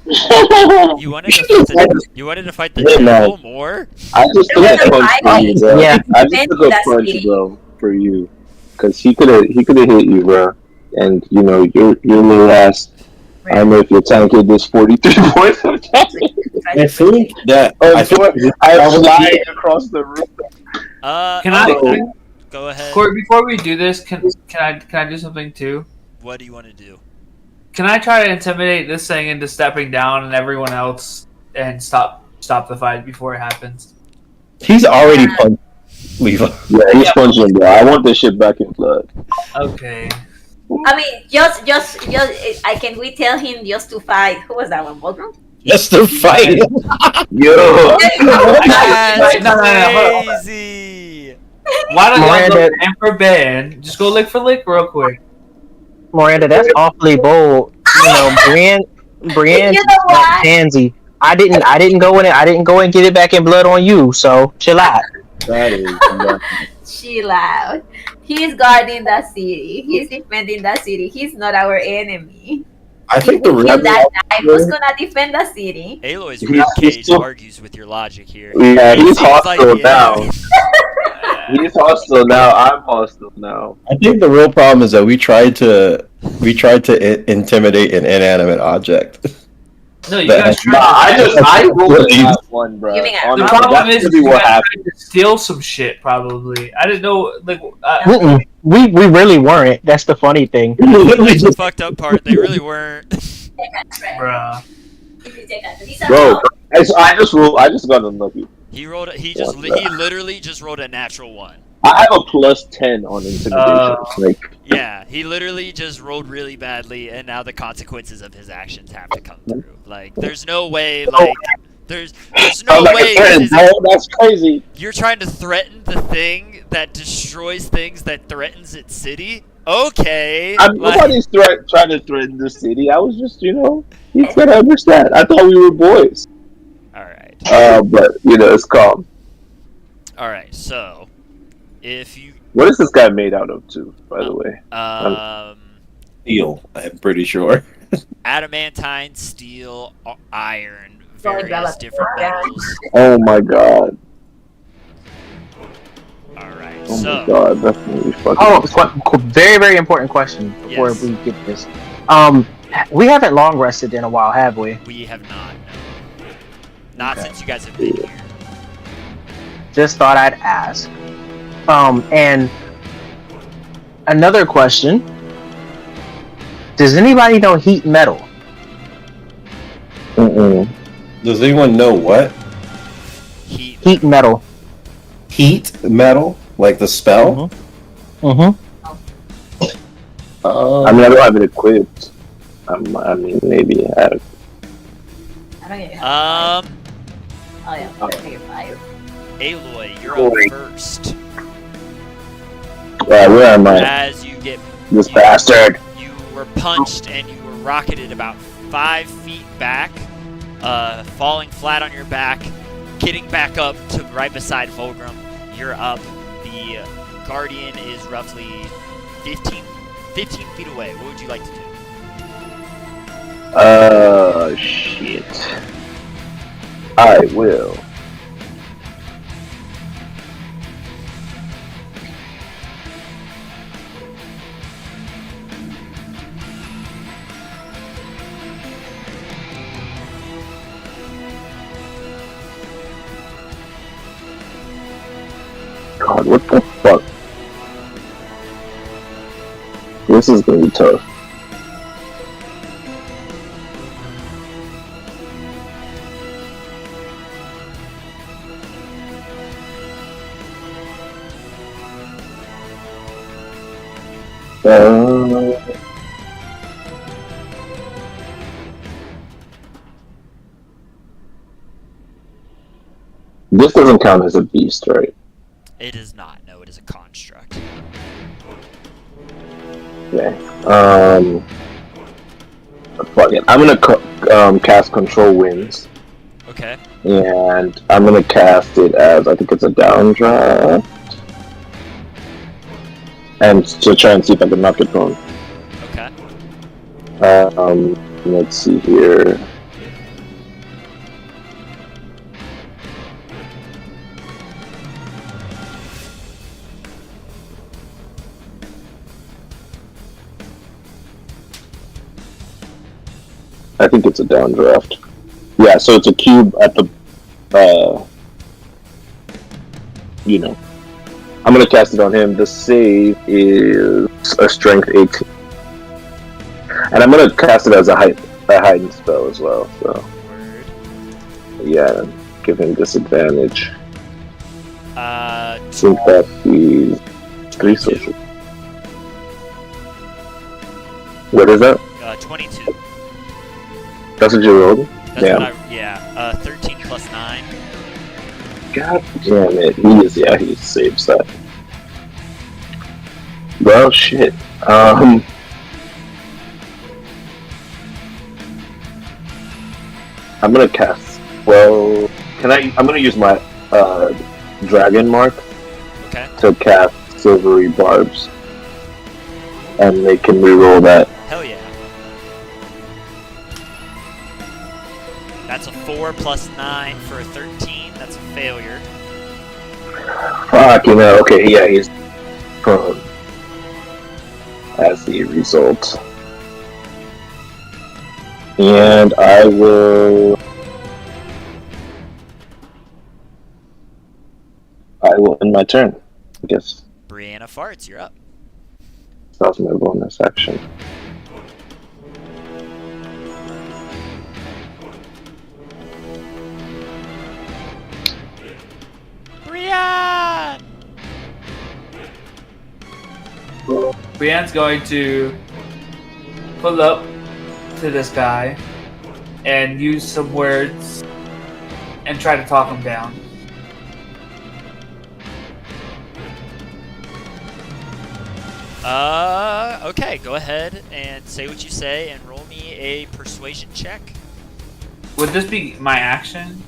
You wanted to fight the Yeah, devil more? I just took a punch for you, bro. Yeah. I just took a punch, bro, for you, because he could have hit you, bro. And you know your little ass. I don't know if your tank hit this 43 points of damage. I think that I flying across the room. Can I, Go ahead. Corey? Before we do this, can I do something too? What do you want to do? Can I try to intimidate this thing into stepping down and everyone else and stop the fight before it happens? he's already punched Levi. Yeah, he's punching, bro. I want this shit back in blood. Okay. I mean, just, can we tell him just to fight? Who was that one? Voltron? Just to fight. Yo, That's No, hold on. crazy. Why don't y'all go Miranda- ban for ban? Just go lick for lick real quick. Miranda, that's awfully bold. You know, Brienne, You know what? Tansy. I didn't go in it. I didn't go and get it back in blood on you. So chill out. that is. Chill out. He's guarding the city. He's defending the city. He's not our enemy. I think the If real that guy who's gonna defend the city. Aloy's He's ribcage still- argues with your logic here. Yeah, He he's seems hostile like- now. He's hostile now. I'm hostile now. I think the real problem is that we tried to intimidate an inanimate object. No, you But- guys Nah, I rolled that one, bro. You mean- The Honestly, problem that's is really you what guys happened. tried to steal some shit. Probably. I didn't know. Like, Mm-mm. We really weren't. That's the funny thing. Literally The just fucked up part, they really weren't. bruh. Bro, I just got unlucky. He literally just rolled a natural 1. I have a +10 on intimidation. Like, Yeah, he literally just rolled really badly, and now the consequences of his actions have to come through. Like, there's no way, like, there's no I'm like way a friend, this is- bro. That's crazy. you're trying to threaten the thing that destroys things that threatens its city? Okay. Nobody's trying to threaten the city. I was just, he's gotta understand. I thought we were boys. Alright. But, it's calm. Alright, so, if you, What is this guy made out of, too, by the way? steel. I'm pretty sure. adamantine, steel, iron, Sorry, various Bella. different metals. Oh my god. Alright, Oh my so, god, that's gonna be fucking. Oh, very, very important question before Yes. we get this. We haven't long rested in a while, have we? we have not, no. Not since you guys have been here. Just thought I'd ask. And another question. Does anybody know heat metal? Mm-mm. Does anyone know what? Heat metal. Heat metal? Like the spell? Mm-hmm. I mean, I don't have it equipped. I mean, maybe I have. I don't get it. Oh yeah, okay, 5. Aloy, you're up first. Yeah, where am I? As you get, This bastard. you were punched and you were rocketed about 5 feet back, falling flat on your back, getting back up to right beside Fulgrim. You're up. The Guardian is roughly 15 15 feet away. What would you like to do? Shit. I will. God, what the fuck? This is gonna be tough. This doesn't count as a beast, right? It is not. No, it is a construct. Okay. Fuck it. I'm gonna cast Control Winds, Okay. and I'm gonna cast it as I think it's a downdraft, and to try and see if I can knock it prone. Okay. Let's see here. I think it's a downdraft. Yeah, so it's a cube at the, I'm gonna cast it on him. The save is a strength 18. And I'm gonna cast it as a heightened spell as well, so. Word. Yeah, give him disadvantage. Uh, I think that he's 3 social. What is that? 22. That's what you rolled? That's Damn. what I, yeah. 13 plus 9. God damn it. He saves that. Well, shit. I'm gonna cast. Well, I'm gonna use my dragon mark Okay. to cast silvery barbs, and they can reroll that. Hell yeah. That's a 4 plus 9 for a 13. That's a failure. Fuck, okay, yeah, he's prone as the result. And I will end my turn, I guess. Brianna farts, you're up. That was my bonus action. Brianne! Brienne's going to pull up to this guy and use some words and try to talk him down. Okay, go ahead and say what you say and roll me a persuasion check. Would this be my action?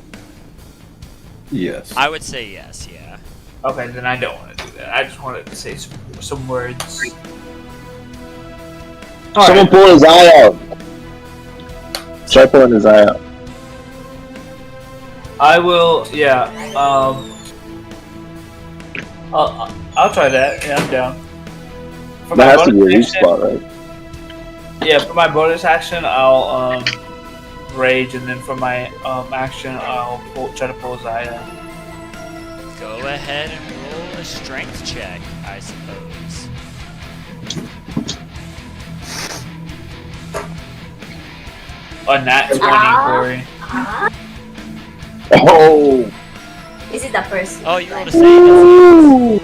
Yes. I would say yes, yeah. Okay, then I don't want to do that. I just wanted to say some words. Someone pull his eye out! Try pulling his eye out. I will, yeah. I'll try that. Yeah, I'm down. For That my has to be a bonus weak action- spot, right? Yeah, for my bonus action, I'll rage, and then for my action, I'll try to pull his eye out. Go ahead and roll a strength check, I suppose. A nat 20, Corey. Oh! This is the first. Oh, you rolled a save.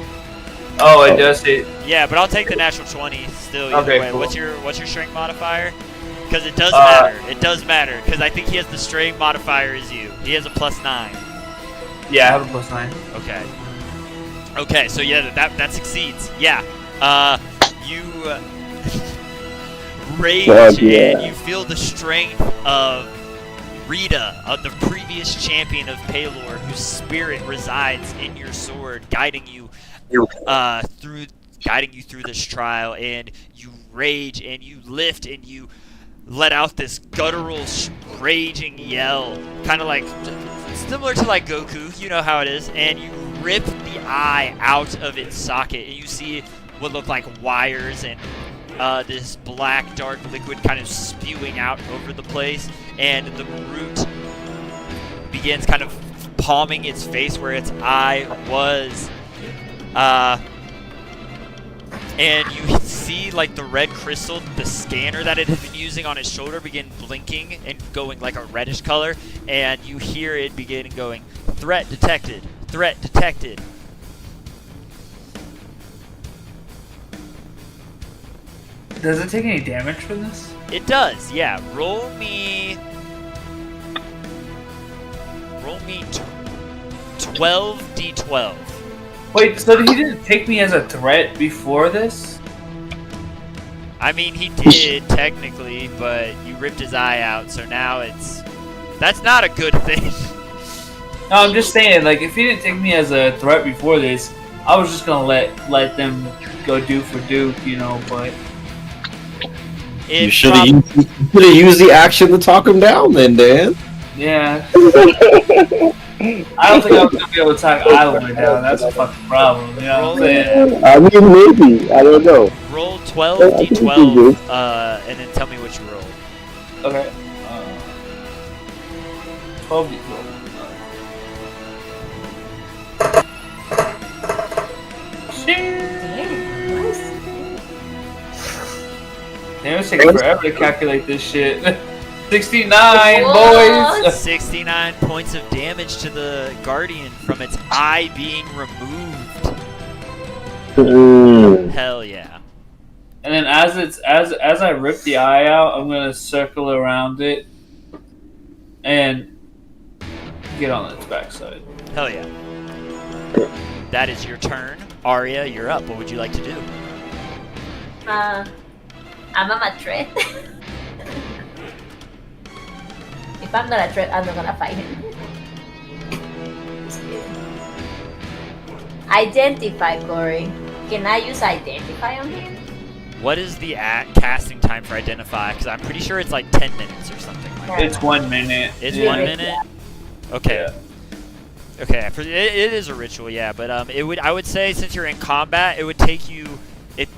Oh, it does it. Yeah, but I'll take the natural 20 still either Okay, way. cool. What's your strength modifier? Because it does Uh, matter. It does matter. Because I think he has the strength modifier as you. He has a plus 9. Yeah, I have a +9. Okay. Okay, so yeah, that succeeds. Yeah. You rage God, yeah. and you feel the strength of Rita, of the previous champion of Palor, whose spirit resides in your sword, guiding you through this trial, and you rage, and you lift and you let out this guttural, raging yell, kind of like similar to like Goku. You know how it is, and you rip the eye out of its socket, and you see what look like wires and this black, dark liquid kind of spewing out over the place, and the root begins kind of palming its face where its eye was. And you see like the red crystal, the scanner that it had been using on its shoulder, begin blinking and going like a reddish color, and you hear it begin going, "Threat detected, threat detected." Does it take any damage from this? It does, yeah. Roll me 12d12. Wait, so he didn't take me as a threat before this? I mean, he did technically, but you ripped his eye out, so now that's not a good thing. No, I'm just saying, like, if he didn't take me as a threat before this, I was just gonna let them go do for Duke, you know, but... You should have used the action to talk him down then, Dan. Yeah. I don't think I'm gonna be able to talk Island down. That's a fucking problem. You know what I'm saying? I mean, maybe. I don't know. Roll 12d12, and then tell me what you rolled. Okay. 12d12. Damn, it's taking forever to calculate this shit. 69, What? boys! 69 points of damage to the Guardian from its eye being removed. Hell yeah. And then as I rip the eye out, I'm gonna circle around it and get on its backside. Hell yeah. That is your turn. Arya, you're up. What would you like to do? I'm a threat. If I'm not a threat, I'm not gonna fight him. Just kidding. Identify, Corey. Can I use identify on him? What is the casting time for Identify? Because I'm pretty sure it's like 10 minutes or something like that. It's 1 minute. It's Yeah. 1 minute? Okay. Yeah. Okay, it is a ritual, yeah, but I would say since you're in combat, it would take you,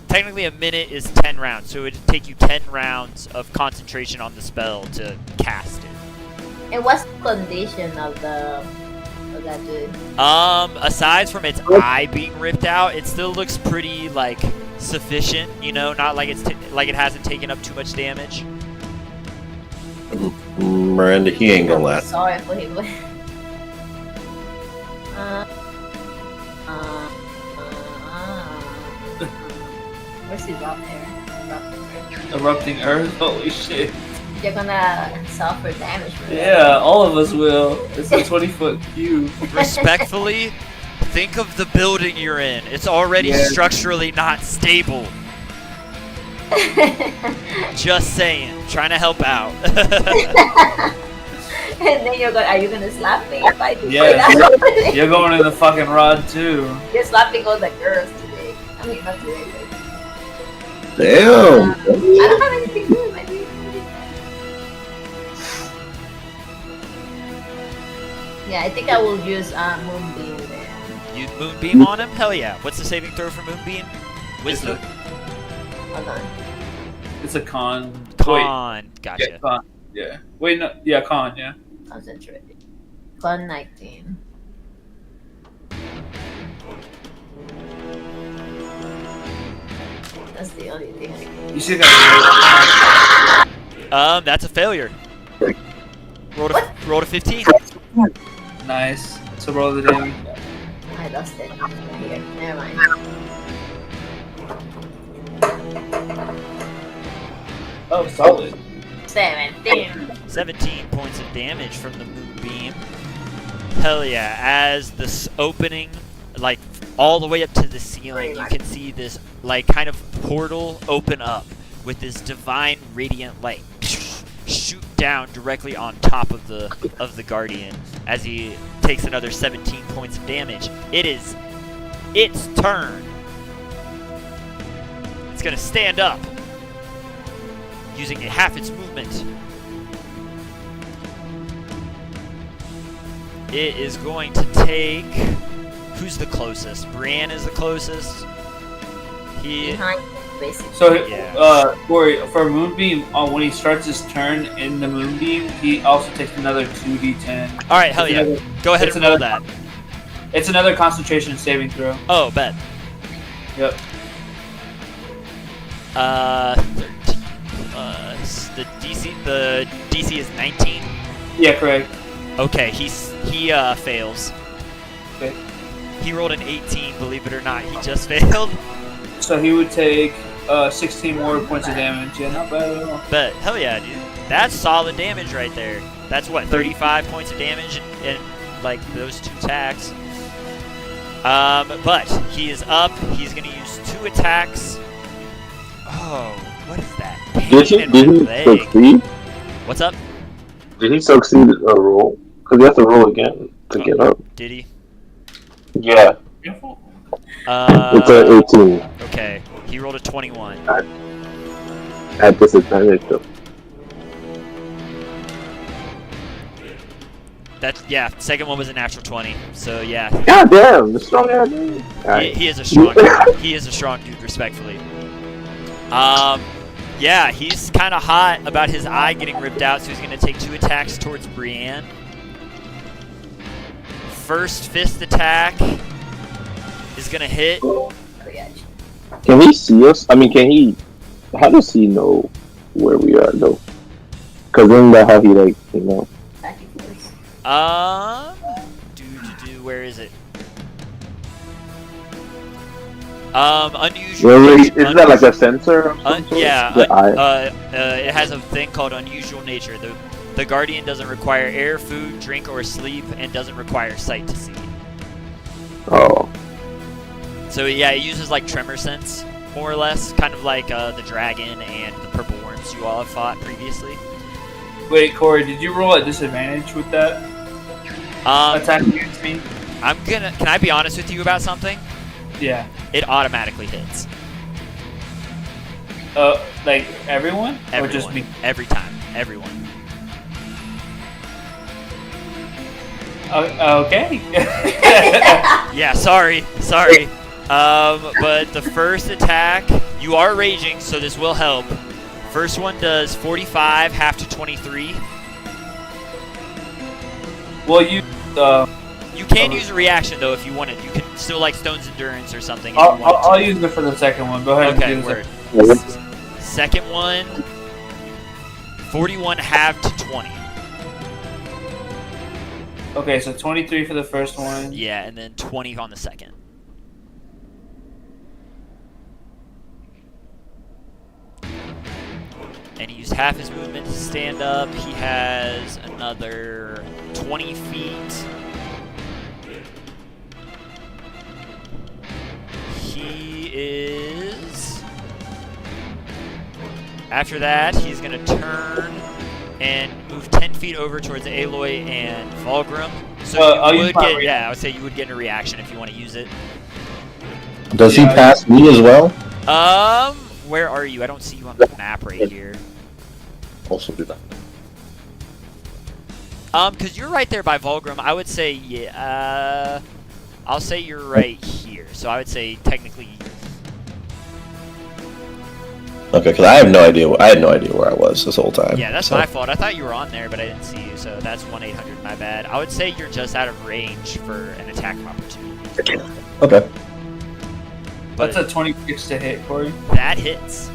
technically a minute is 10 rounds, so it would take you 10 rounds of concentration on the spell to cast it. And what's the condition of that dude? Aside from its eye being ripped out, it still looks pretty, like, sufficient, you know, not like like it hasn't taken up too much damage. Miranda, he ain't gonna last. Sorry for him. Where's his up there? Erupting Earth? Holy shit. You're gonna suffer damage from Yeah, all of us will. It's a 20-foot cube. Respectfully, think of the building you're in. It's already Yeah. structurally not stable. Just saying, trying to help out. And then are you gonna slap me if I do Yes. that? You're going in the fucking rod too. You're slapping all the girls today. I mean, not today. But, Damn. I don't have anything good. I mean, yeah, I think I will use Moonbeam then. You Moonbeam on him? Hell yeah. What's the saving throw for Moonbeam? Wisdom. Hold on. It's a con. Con. Wait, Gotcha. yeah, con. Yeah. Wait, no. Yeah, con. Yeah. Concentrate. Con 19. That's the only thing I can. You still got That's a failure. Roll to 15. Nice. So roll the damage. I lost it. Here, never mind. Oh, solid. 17. 17 points of damage from the Moonbeam. Hell yeah. As this opening, like, all the way up to the ceiling, you can see this, like, kind of portal open up with this divine radiant light shoot down directly on top of the Guardian as he takes another 17 points of damage. It is its turn. It's gonna stand up using half its movement. It is going to take... Who's the closest? Brienne is the closest. He... Behind, basically. So, Yeah. for Moonbeam, when he starts his turn in the Moonbeam, he also takes another 2d10. Alright, hell It's yeah. another- Go ahead it's and roll another- that. It's another concentration saving throw. Oh, bet. Yep. 13. The DC is 19. Yeah, correct. Okay, he fails. Okay. He rolled an 18, believe it or not. He just failed. So he would take 16 more points of damage. Yeah, not bad at all. But hell yeah, dude. That's solid damage right there. That's what, 35 points of damage in like those 2 attacks. But he is up. He's gonna use 2 attacks. Oh, what is that? Did he, Pain in did my he leg. succeed? What's up? Did he succeed a roll? Because you have to roll again to get up. Did he? Yeah, Careful. it's an 18 Okay. He rolled a 21. at disadvantage though. Yeah, second one was a natural 20. So yeah, God damn, the strong ass dude. he is a strong dude. He is a strong dude, respectfully. Yeah, he's kind of hot about his eye getting ripped out, so he's going to take 2 attacks towards Brienne. First fist attack is going to hit. Can he see us? I mean, can he? How does he know where we are though? Because isn't that how he like, you know? Back and forth. Where is it? Unusual. Isn't that like a sensor? Of some sort? Yeah, The eye? it has a thing called unusual nature. The Guardian doesn't require air, food, drink, or sleep, and doesn't require sight to see. Oh, So yeah, it uses like tremor sense, more or less, kind of like the dragon and the purple worms you all have fought previously. Wait, Corey, did you roll at disadvantage with that attack against me? Can I be honest with you about something? Yeah. It automatically hits. Like everyone? Everyone. Or just me? Every time. Everyone. Okay. Yeah, sorry. But the first attack, you are raging, so this will help. First one does 45, half to 23. Well, you. You can use a reaction though if you want it. You can still like Stone's Endurance or something. If you I'll want use it for the second one. Go ahead. Okay, and do the word. second. Second one, 41 half to 20. Okay, so 23 for the first one. Yeah, and then 20 on the second. And he used half his movement to stand up. He has another 20 feet. He is... After that, he's going to turn and move 10 feet over towards Aloy and Volgrim. So I'll you use would my get, yeah, I would say you would get a reaction if you want to use it. Does he pass me as well? Where are you? I don't see you on the map right here. Also do that. Because you're right there by Volgrim. I would say, yeah, I'll say you're right here. So I would say technically. Okay, because I have no idea. I had no idea where I was this whole time. Yeah, that's so. my fault. I thought you were on there, but I didn't see you. So that's 1-800. My bad. I would say you're just out of range for an attack opportunity. Okay. But That's a 26 to hit, Corey. that hits.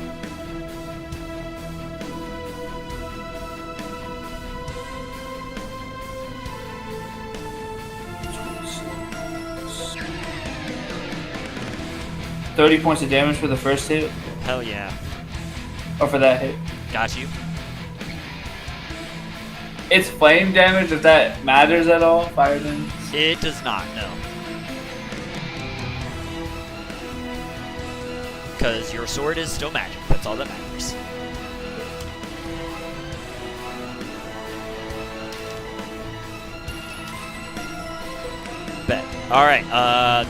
$30 points of damage for the first hit, Hell yeah. or for that hit. Got you. It's flame damage, if that matters at all. Fire damage. It does not, no. Because your sword is still magic. That's all that matters. Bet. Alright,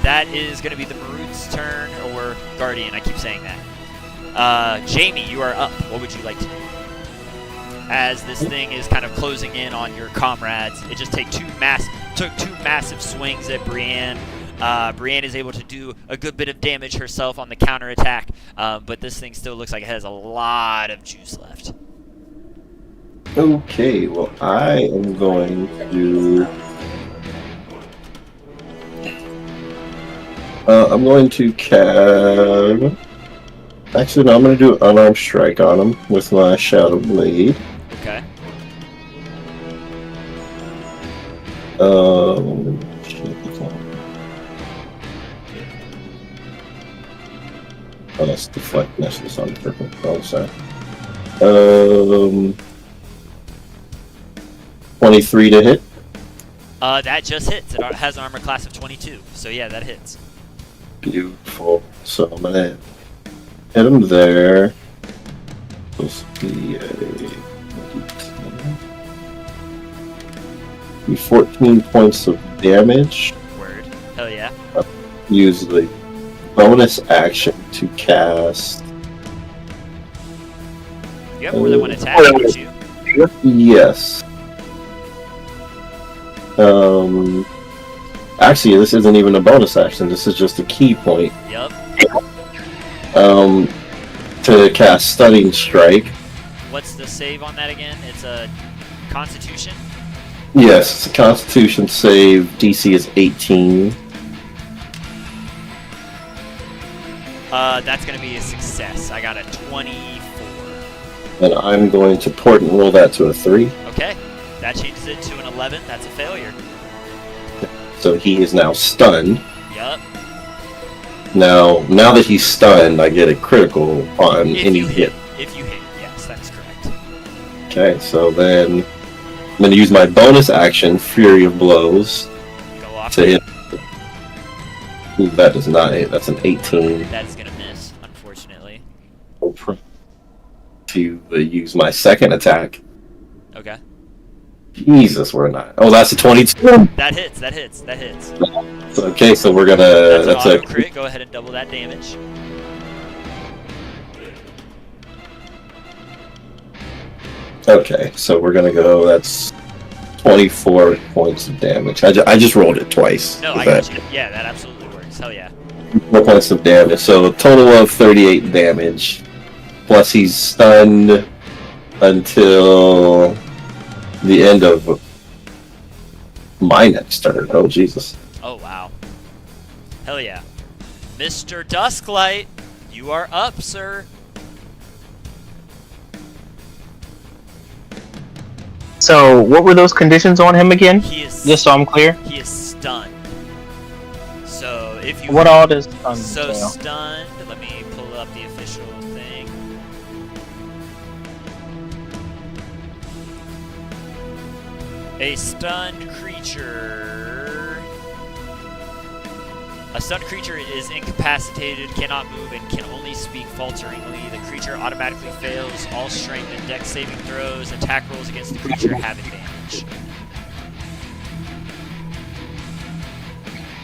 that is going to be the Maroon's turn, or Guardian, I keep saying that. Jamie, you are up. What would you like to do? As this thing is kind of closing in on your comrades, it just took two massive swings at Brienne. Brienne is able to do a good bit of damage herself on the counterattack, but this thing still looks like it has a lot of juice left. Okay, well, I am going to. I'm going to cast. Actually, no, I'm going to do an unarmed strike on him with my Shadow Blade. Okay. Oh, that's deflect. That's on the purple. Oh, sorry. 23 to hit. That just hits. It has an armor class of 22, so yeah, that hits. Beautiful. So I'm gonna hit him there. Supposed to be a 14 points of damage. Word. Hell yeah. Use the bonus action to cast. You have more than one attack, don't you? Yes. Actually, this isn't even a bonus action. This is just a key point. Yup. To cast Stunning Strike. What's the save on that again? It's a Constitution? Yes, it's a Constitution save. DC is 18. That's gonna be a success. I got a 24. And I'm going to port and roll that to a 3. Okay. That changes it to an 11. That's a failure. So he is now stunned. Yup. Now that he's stunned, I get a critical on If any you hit. If you hit, yes, that's correct. Okay, so then I'm going to use my bonus action, Fury of Blows, Go off. to hit. Ooh, that does not hit. That's an 18. That is gonna miss, unfortunately. To use my second attack. Okay. Jesus, we're not. Oh, that's a 22. That hits. That hits. That hits. Okay, so we're gonna. That's That's an a. auto crit. Go ahead and double that damage. Okay, so we're gonna go. That's 24 points of damage. I just rolled it twice. No, Is I that- got you. Yeah, that absolutely works. Hell yeah. 4 points of damage. So a total of 38 damage. Plus he's stunned until the end of my next turn. Oh Jesus. Oh wow. Hell yeah. Mr. Dusklight, you are up, sir. So, what were those conditions on him again? He is Just so I'm clear. he is stunned. So if you What all does so entail? stunned, let me pull up the official thing. A stunned creature. A stunned creature is incapacitated, cannot move, and can only speak falteringly. The creature automatically fails all strength and dex saving throws. Attack rolls against the creature have advantage.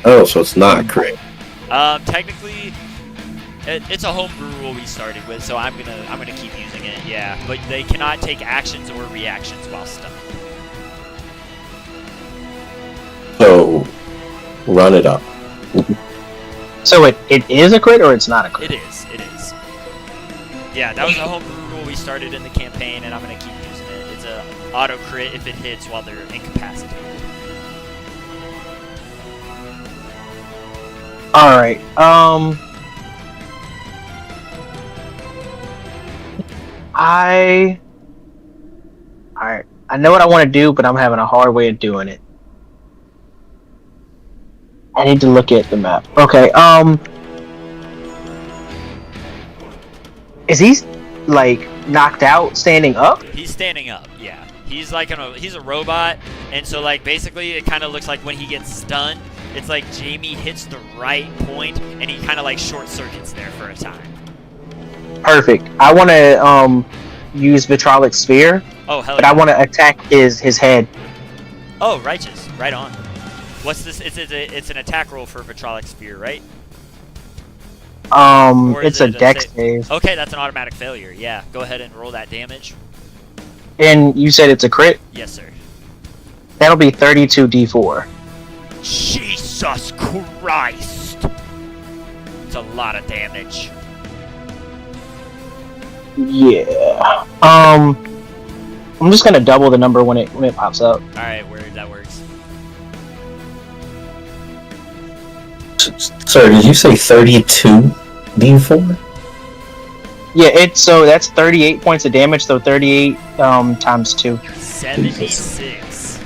Oh, so it's not crit. Technically, it's a homebrew rule we started with, so I'm gonna keep using it. Yeah, but they cannot take actions or reactions while stunned. So run it up. So it is a crit or it's not a crit? It is. It is. Yeah, that was a homebrew rule we started in the campaign, and I'm gonna keep using it. It's a auto crit if it hits while they're incapacitated. All right. I know what I want to do, but I'm having a hard way of doing it. I need to look at the map. Okay. Is he like knocked out, standing up? He's standing up. Yeah, he's like he's a robot, and so like basically it kind of looks like when he gets stunned, it's like Jamie hits the right point, and he kind of like short circuits there for a time. Perfect. I want to use Vitrolic Sphere, Oh hell but yeah! I want to attack his head. Oh, righteous. Right on. What's this? It's an attack roll for Vitrolic Sphere, right? Or It's is a it a dex sa- save. Okay, that's an automatic failure. Yeah, go ahead and roll that damage. And you said it's a crit? Yes, sir. That'll be 32d4. Jesus Christ! It's a lot of damage. Yeah. I'm just gonna double the number when it pops up. Alright, where that works. Sorry, did you say 32 D4? Yeah, so that's 38 points of damage, so 38 times 2. 76.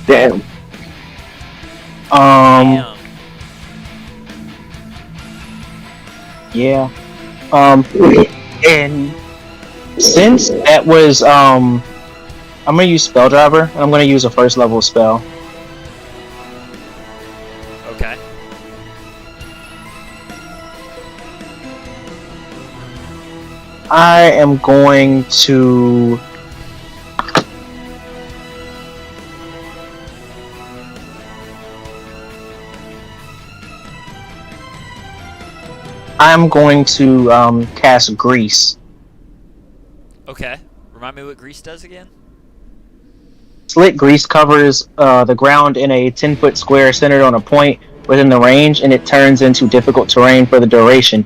Damn. Damn. Yeah. And since that was I'm gonna use Spell Driver, and I'm gonna use a first level spell. Okay. I am going to cast Grease. Okay. Remind me what grease does again? Slit Grease covers the ground in a 10-foot square centered on a point within the range, and it turns into difficult terrain for the duration.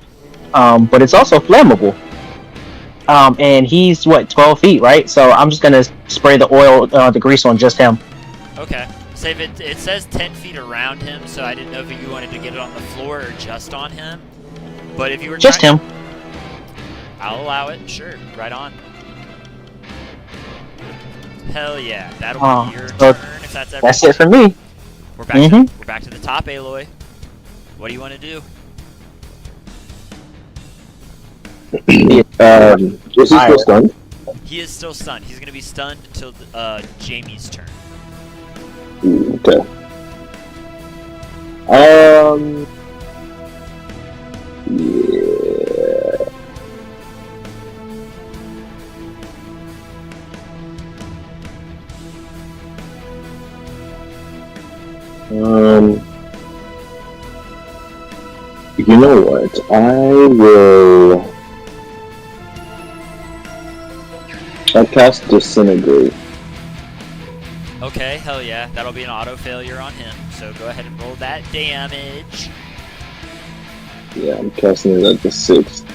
But it's also flammable. And he's, 12 feet, right? So I'm just going to spray the grease on just him. Okay. Save it. It says 10 feet around him, so I didn't know if you wanted to get it on the floor or just on him. But if you were Just him. I'll allow it. Sure. Right on. Hell yeah. That'll be your so turn if that's everything. That's it for me. We're back, we're back to the top, Aloy. What do you want to do? Is he still stunned? He is still stunned. He's going to be stunned until Jamie's turn. Okay. You know what? I'll cast Disintegrate. Okay, hell yeah. That'll be an auto failure on him. So go ahead and roll that damage. Yeah, I'm casting it at the 6th.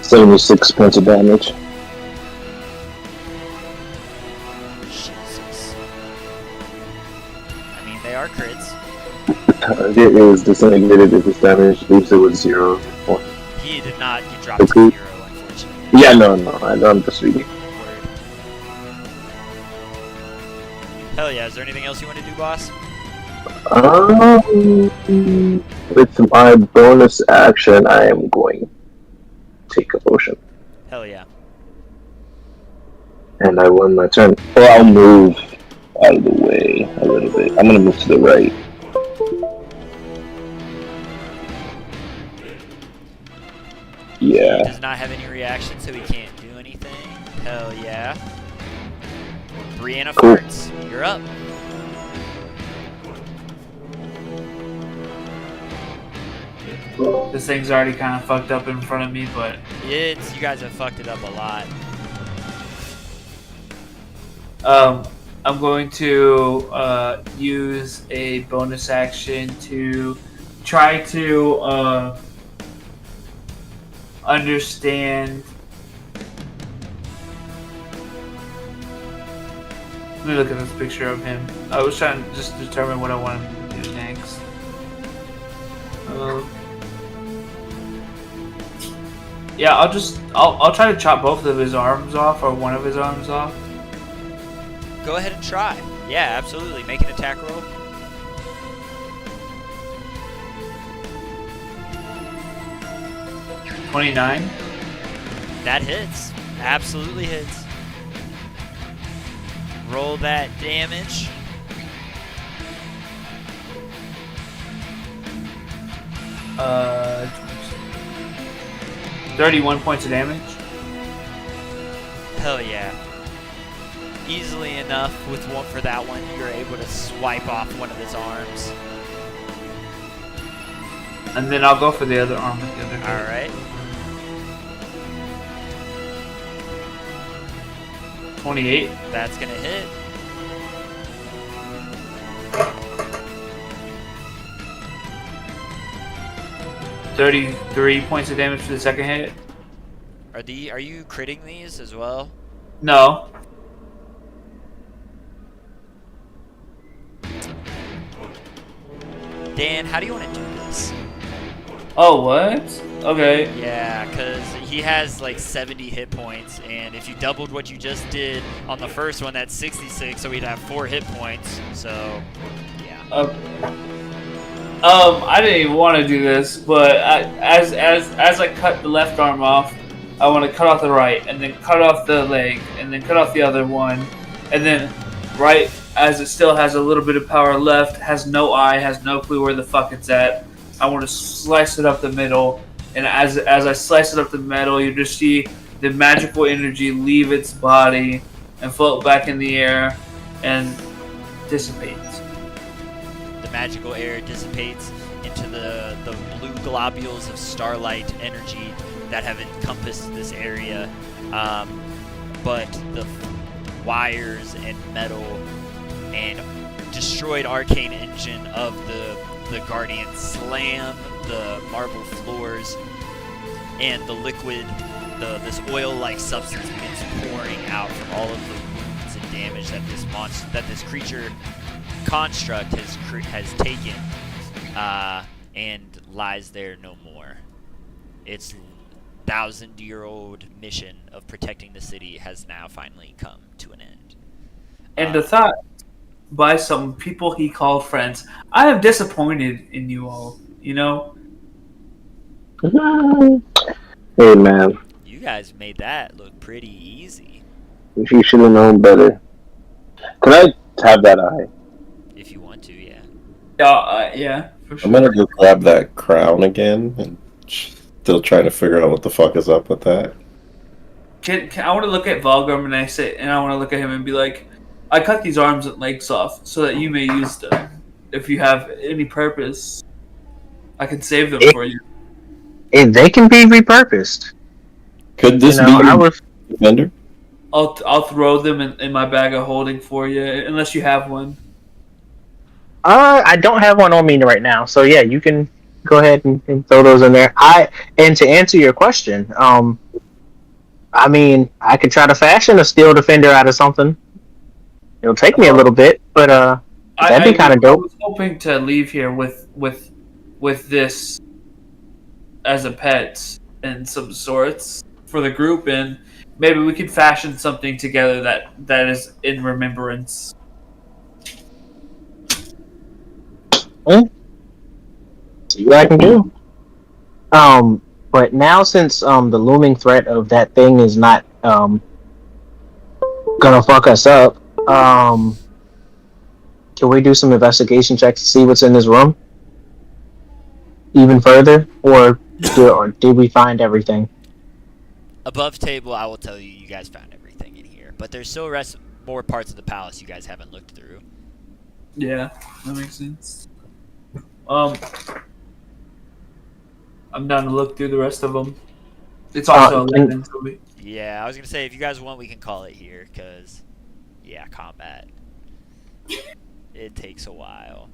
$76 points of damage. Jesus. I mean, they are crits. It is disintegrated if its damage leaves it with 0 points. He did not. He dropped to 0, unfortunately. Yeah, no, I'm just reading. Word. Hell yeah. Is there anything else you want to do, boss? With my bonus action, I am going to take a potion. Hell yeah. And I won my turn. Or I'll move out of the way a little bit. I'm gonna move to the right. He Yeah. does not have any reaction, so he can't do anything. Hell yeah. Brianna Cool. Farts, you're up. This thing's already kind of fucked up in front of me, but You guys have fucked it up a lot. I'm going to use a bonus action to try to understand. Let me look at this picture of him. I was trying to just determine what I wanted to do next. Yeah, I'll try to chop both of his arms off, or one of his arms off. Go ahead and try. Yeah, absolutely. Make an attack roll. $29. That hits. Absolutely hits. Roll that damage. Uh, 31 points of damage. Hell yeah. Easily enough with one for that one, you're able to swipe off one of his arms. And then I'll go for the other arm with the other hit. Alright. 28. That's gonna hit. $33 points of damage for the second hit. Are you critting these as well? No. Dan, how do you want to do this? Oh, what? Okay. Yeah, because he has like 70 hit points, and if you doubled what you just did on the first one, that's 66, so he'd have 4 hit points. So, yeah. I didn't even want to do this, but as I cut the left arm off, I want to cut off the right, and then cut off the leg, and then cut off the other one, and then right as it still has a little bit of power left, has no eye, has no clue where the fuck it's at. I want to slice it up the middle, and as I slice it up the middle, you just see the magical energy leave its body and float back in the air and dissipate. The magical air dissipates into the blue globules of starlight energy that have encompassed this area. But the wires and metal and destroyed arcane engine of the Guardian slam the marble floors, and the liquid, this oil-like substance begins pouring out from all of the wounds and damage that this creature construct has taken, and lies there no more. Its 1,000-year-old mission of protecting the city has now finally come to an end. And the thought by some people he called friends, I am disappointed in you all, you know? Hey, man. You guys made that look pretty easy. You should have known better. Can I have that eye? If you want to, yeah. Yeah, for sure. I'm gonna go grab that crown again, and still trying to figure out what the fuck is up with that. Can I want to look at Volgrim and I want to look at him and be like, I cut these arms and legs off so that you may use them. If you have any purpose, I can save them for you. They can be repurposed. Could this You know, be I your was defender? I'll throw them in my bag of holding for you, unless you have one. I don't have one on me right now, so yeah, you can go ahead and throw those in there. And to answer your question, I mean, I could try to fashion a steel defender out of something. It'll take me a little bit, but that'd be kind of dope. I was hoping to leave here with this as a pet and some sorts for the group, and maybe we could fashion something together that is in remembrance. See what I can do. But now since the looming threat of that thing is not gonna fuck us up, can we do some investigation checks to see what's in this room? Even further, or did we find everything? Above table, I will tell you, you guys found everything in here. But there's still more parts of the palace you guys haven't looked through. Yeah, that makes sense. I'm down to look through the rest of them. It's also 11, so we... Yeah, I was going to say, if you guys want, we can call it here, because, yeah, combat. It takes a while.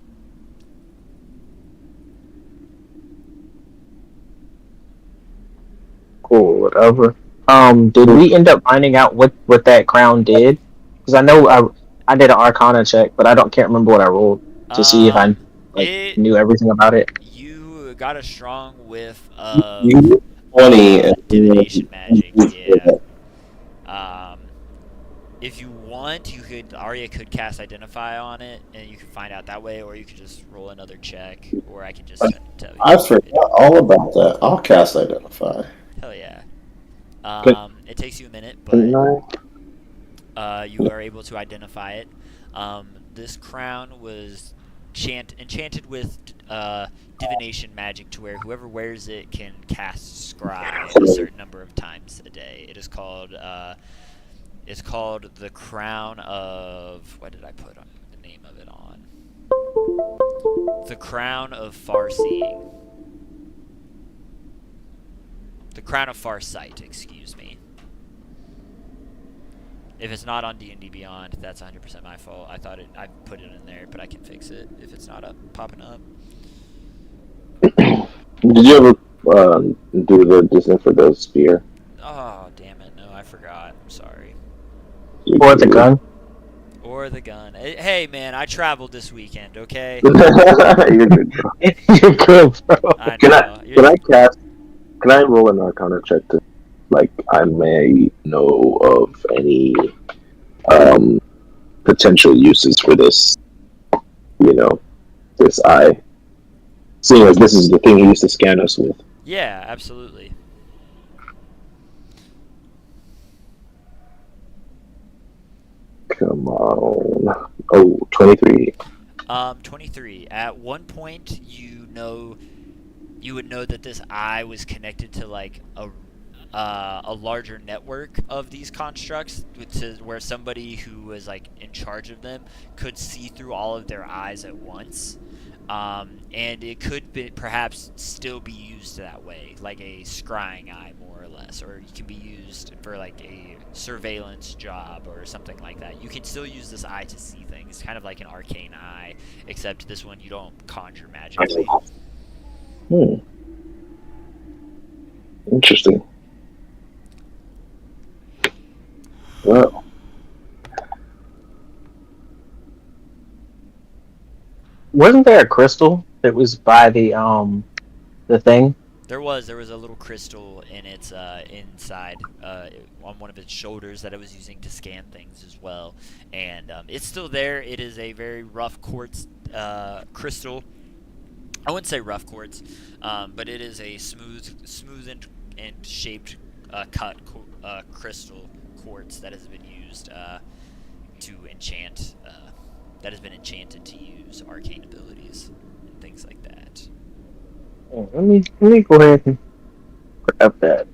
Cool, whatever. Did we end up finding out what that crown did? Because I know I did an Arcana check, but can't remember what I rolled to see if I knew everything about it. You got a strong whiff of 20 divination magic. Yeah. If you want, Arya could cast Identify on it, and you can find out that way, or you could just roll another check, or I can just tell you. I forgot all about that. I'll cast Identify. Hell yeah. Good. It takes you a minute, but you are able to identify it. This crown was enchanted with divination magic, to where whoever wears it can cast Scry a certain number of times a day. It is called It's called the Crown of... What did I put the name of it on? The Crown of Farseeing. The Crown of Farsight, excuse me. If it's not on D&D Beyond, that's 100% my fault. I put it in there, but I can fix it if it's not popping up. Did you ever do the Disney for the spear? Oh, damn it. No, I forgot. I'm sorry. Or the gun. Or the gun. Hey, man, I traveled this weekend, okay? You're good, bro. You're good, bro. I Can know. Can I roll an Arcana check to, like, I may know of any potential uses for this, this eye? Seeing as this is the thing he used to scan us with. Yeah, absolutely. Come on. Oh, 23. 23. At one point, you would know that this eye was connected to like a larger network of these constructs, where somebody who was like in charge of them could see through all of their eyes at once. And it could perhaps still be used that way, like a scrying eye, more or less, or it can be used for like a surveillance job or something like that. You can still use this eye to see things, kind of like an arcane eye, except this one you don't conjure magically. Interesting. Well. Wasn't there a crystal that was by the thing? There was a little crystal in its inside, on one of its shoulders that it was using to scan things as well, and it's still there. It is a very rough quartz crystal. I wouldn't say rough quartz, but it is a smooth and shaped cut crystal quartz that has been used to enchant. That has been enchanted to use arcane abilities and things like that. Let me go ahead and grab that.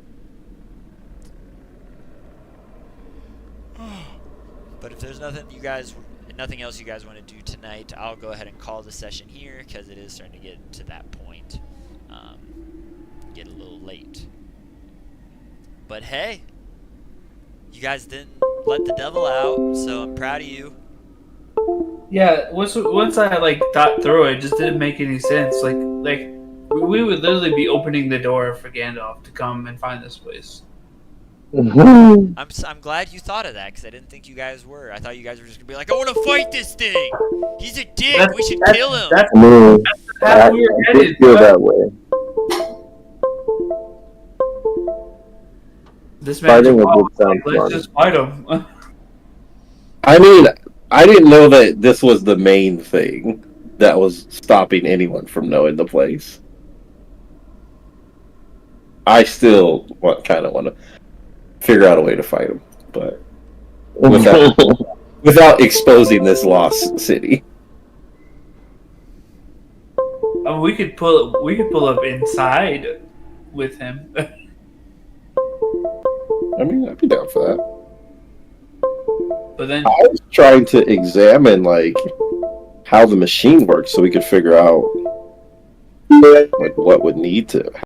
But if there's nothing else you guys want to do tonight, I'll go ahead and call the session here because it is starting to get to that point. Get a little late. But hey, you guys didn't let the devil out, so I'm proud of you. Yeah, once I like thought through it, just didn't make any sense. Like we would literally be opening the door for Gandalf to come and find this place. I'm glad you thought of that because I didn't think you guys were. I thought you guys were just gonna be like, I want to fight this thing. He's a dick. We should kill him. That's the path we were headed. feel that way. This man, Fighting would sound let's fun. just fight him. I mean, I didn't know that this was the main thing that was stopping anyone from knowing the place. I still kind of want to figure out a way to fight him, but without exposing this lost city. I mean, we could pull up inside with him. I mean, I'd be down for that. But then I was trying to examine like how the machine works so we could figure out like what would need to